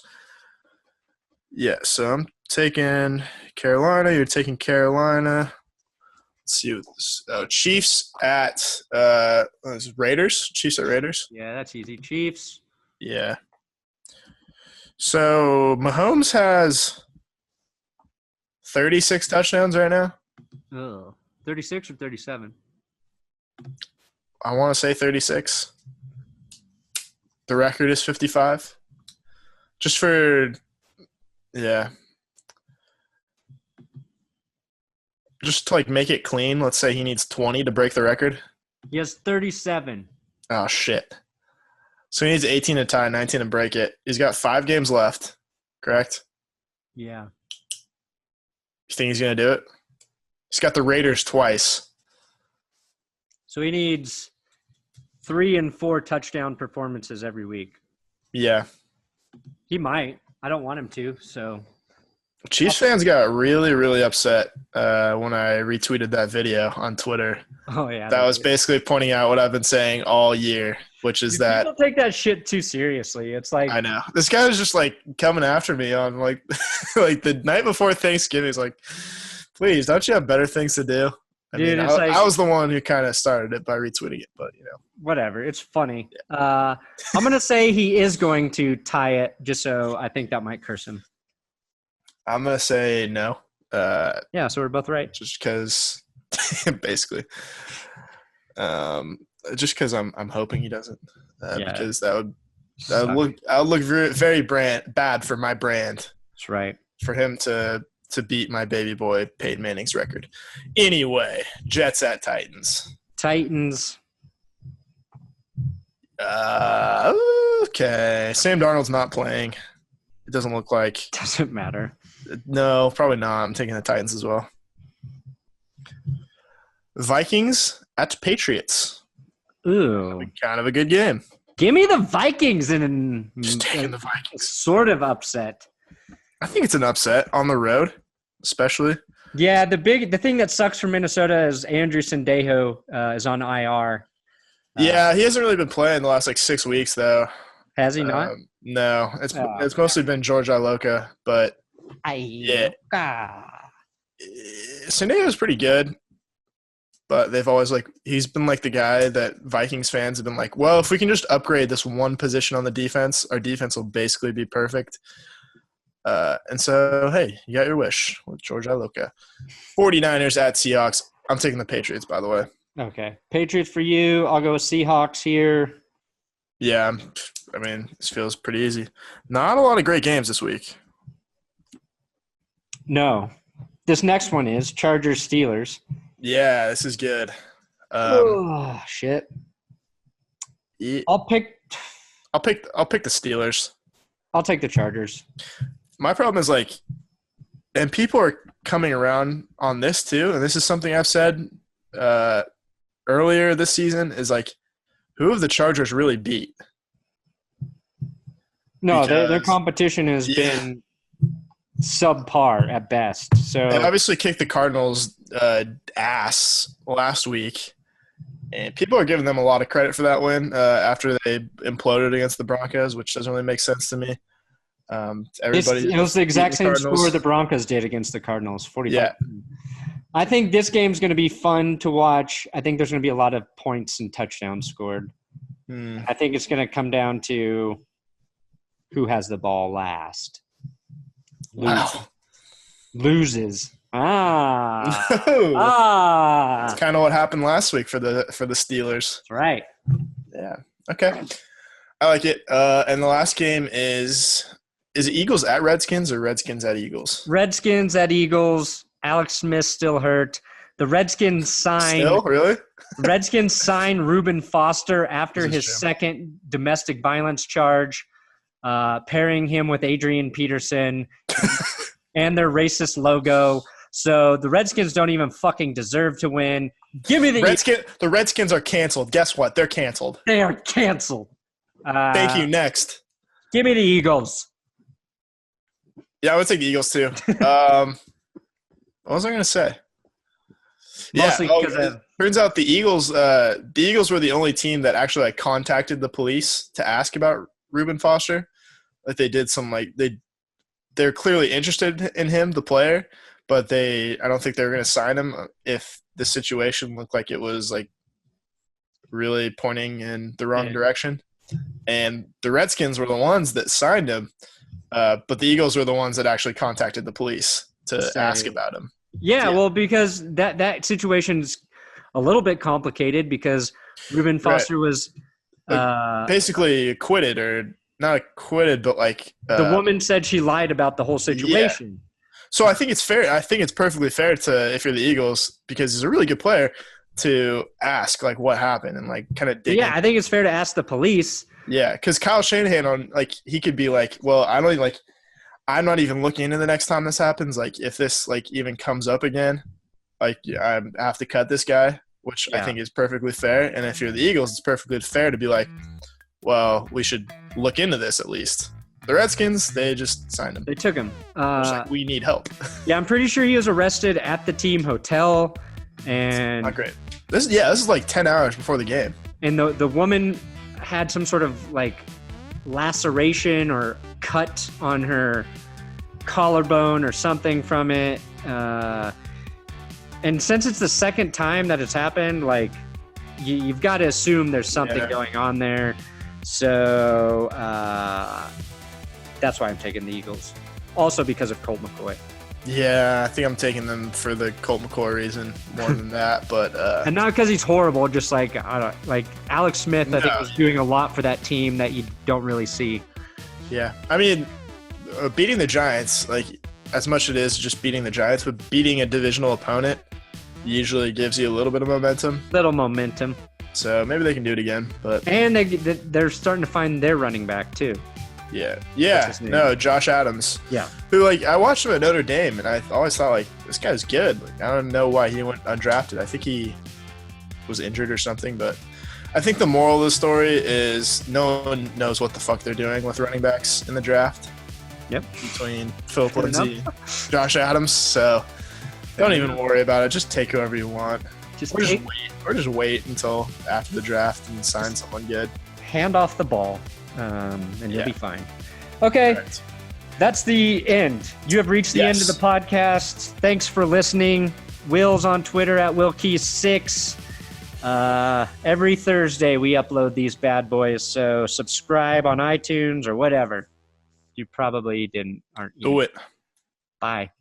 Yeah, so I'm taking Carolina. You're taking Carolina. Let's see what this Chiefs at Raiders. Chiefs at Raiders. Yeah, that's easy. Chiefs. Yeah. So Mahomes has 36 touchdowns right now. Oh, 36 or 37? I want to say 36. The record is 55. Just for, yeah. Just to, like, make it clean, let's say he needs 20 to break the record. He has 37. Oh, shit. So he needs 18 to tie, 19 to break it. He's got 5 games left, correct? Yeah. You think he's going to do it? He's got the Raiders twice. So he needs 3 and 4 touchdown performances every week. Yeah. He might. I don't want him to, so. Chiefs fans got really, really upset when I retweeted that video on Twitter. Oh, yeah. That was basically pointing out what I've been saying all year, which is that people take that shit too seriously. It's like, I know this guy was just like coming after me on like like the night before Thanksgiving. He's like, please, don't you have better things to do? I was the one who kind of started it by retweeting it, but whatever. It's funny. Yeah. I'm gonna say he is going to tie it, just so I think that might curse him. I'm gonna say no. Yeah, so we're both right. Just because, basically, just because I'm hoping he doesn't, because that would look very, very bad for my brand. That's right. For him to beat my baby boy Peyton Manning's record. Anyway, Jets at Titans. Titans. Okay. Sam Darnold's not playing. It doesn't look like. Doesn't matter. No, probably not. I'm taking the Titans as well. Vikings at Patriots. Ooh. Kind of a good game. Give me the Vikings in Just taking the Vikings. Sort of upset. I think it's an upset on the road, especially. Yeah, the thing that sucks for Minnesota is Andrew Sendejo is on IR. Yeah, he hasn't really been playing the last 6 weeks though. Has he not? No, it's mostly been George Iloka, but yeah, Sendejo's pretty good. But they've always he's been the guy that Vikings fans have been like, well, if we can just upgrade this one position on the defense, our defense will basically be perfect. And so, hey, you got your wish with George Iloka. 49ers at Seahawks. I'm taking the Patriots, by the way. Okay. Patriots for you. I'll go with Seahawks here. Yeah, I mean, this feels pretty easy. Not a lot of great games this week. No. This next one is Chargers-Steelers. Yeah, this is good. Oh, shit. Yeah. I'll pick the Steelers. I'll take the Chargers. My problem is and people are coming around on this too, and this is something I've said earlier this season is who have the Chargers really beat? No, their competition has been subpar at best. So they obviously kicked the Cardinals' ass last week, and people are giving them a lot of credit for that win after they imploded against the Broncos, which doesn't really make sense to me. It was the exact same score the Broncos did against the Cardinals, 45. Yeah. I think this game's going to be fun to watch. I think there's going to be a lot of points and touchdowns scored. I think it's going to come down to who has the ball last. Loses. It's kind of what happened last week for the Steelers. That's right. Yeah. Okay. I like it. And the last game is it Eagles at Redskins or Redskins at Eagles? Redskins at Eagles. Alex Smith still hurt. The Redskins signed. Still? Really? Redskins signed Reuben Foster after his second domestic violence charge, pairing him with Adrian Peterson and their racist logo. So the Redskins don't even fucking deserve to win. Give me the The Redskins are canceled. Guess what? They're canceled. They are canceled. Thank you. Next. Give me the Eagles. Yeah, I would take the Eagles too. What was I going to say? Mostly it turns out the Eagles were the only team that actually contacted the police to ask about Reuben Foster. They did some they're clearly interested in him, the player, but I don't think they were going to sign him if the situation looked like it was really pointing in the wrong direction. And the Redskins were the ones that signed him, but the Eagles were the ones that actually contacted the police to ask about him. Yeah, well, because that situation's a little bit complicated because Reuben Foster was basically acquitted, or not acquitted, but like the woman said she lied about the whole situation. Yeah. So I think it's fair. I think it's perfectly fair to, if you're the Eagles, because he's a really good player, to ask like what happened and like kind of dig. Yeah, I think it's fair to ask the police. Yeah, because Kyle Shanahan he could be like, well, I'm not even looking into the next time this happens. Like if this like even comes up again, like I have to cut this guy, which I think is perfectly fair. And if you're the Eagles, it's perfectly fair to be like, well, we should look into this at least. The Redskins, they just signed him. They took him. Like, we need help. Yeah, I'm pretty sure he was arrested at the team hotel. And not great. This is like 10 hours before the game. And the woman had some sort of like laceration or cut on her collarbone or something from it. And since it's the second time that it's happened, like you've got to assume there's something going on there. So that's why I'm taking the Eagles. Also because of Colt McCoy. Yeah, I think I'm taking them for the Colt McCoy reason more than that. But and not because he's horrible, just like Alex Smith, I think was doing a lot for that team that you don't really see. Yeah, I mean, beating the Giants, like as much as it is just beating the Giants, but beating a divisional opponent usually gives you a little bit of momentum. So maybe they can do it again. And they're starting to find their running back too. Yeah. No, Josh Adams. Yeah. Who, like, I watched him at Notre Dame, and I always thought, like, this guy's good. Like, I don't know why he went undrafted. I think he was injured or something, but I think the moral of the story is no one knows what the fuck they're doing with running backs in the draft. Yep. Between Phillip Lindsay, Josh Adams. So don't even worry about it. Just take whoever you want. Or just wait until after the draft and sign someone good. Hand off the ball. And you'll be fine. Okay, right. That's the end. You have reached the end of the podcast. Thanks for listening. Will's on Twitter at WillKeys6. Every Thursday we upload these bad boys, so subscribe on iTunes or whatever. You probably aren't. Do it. Bye.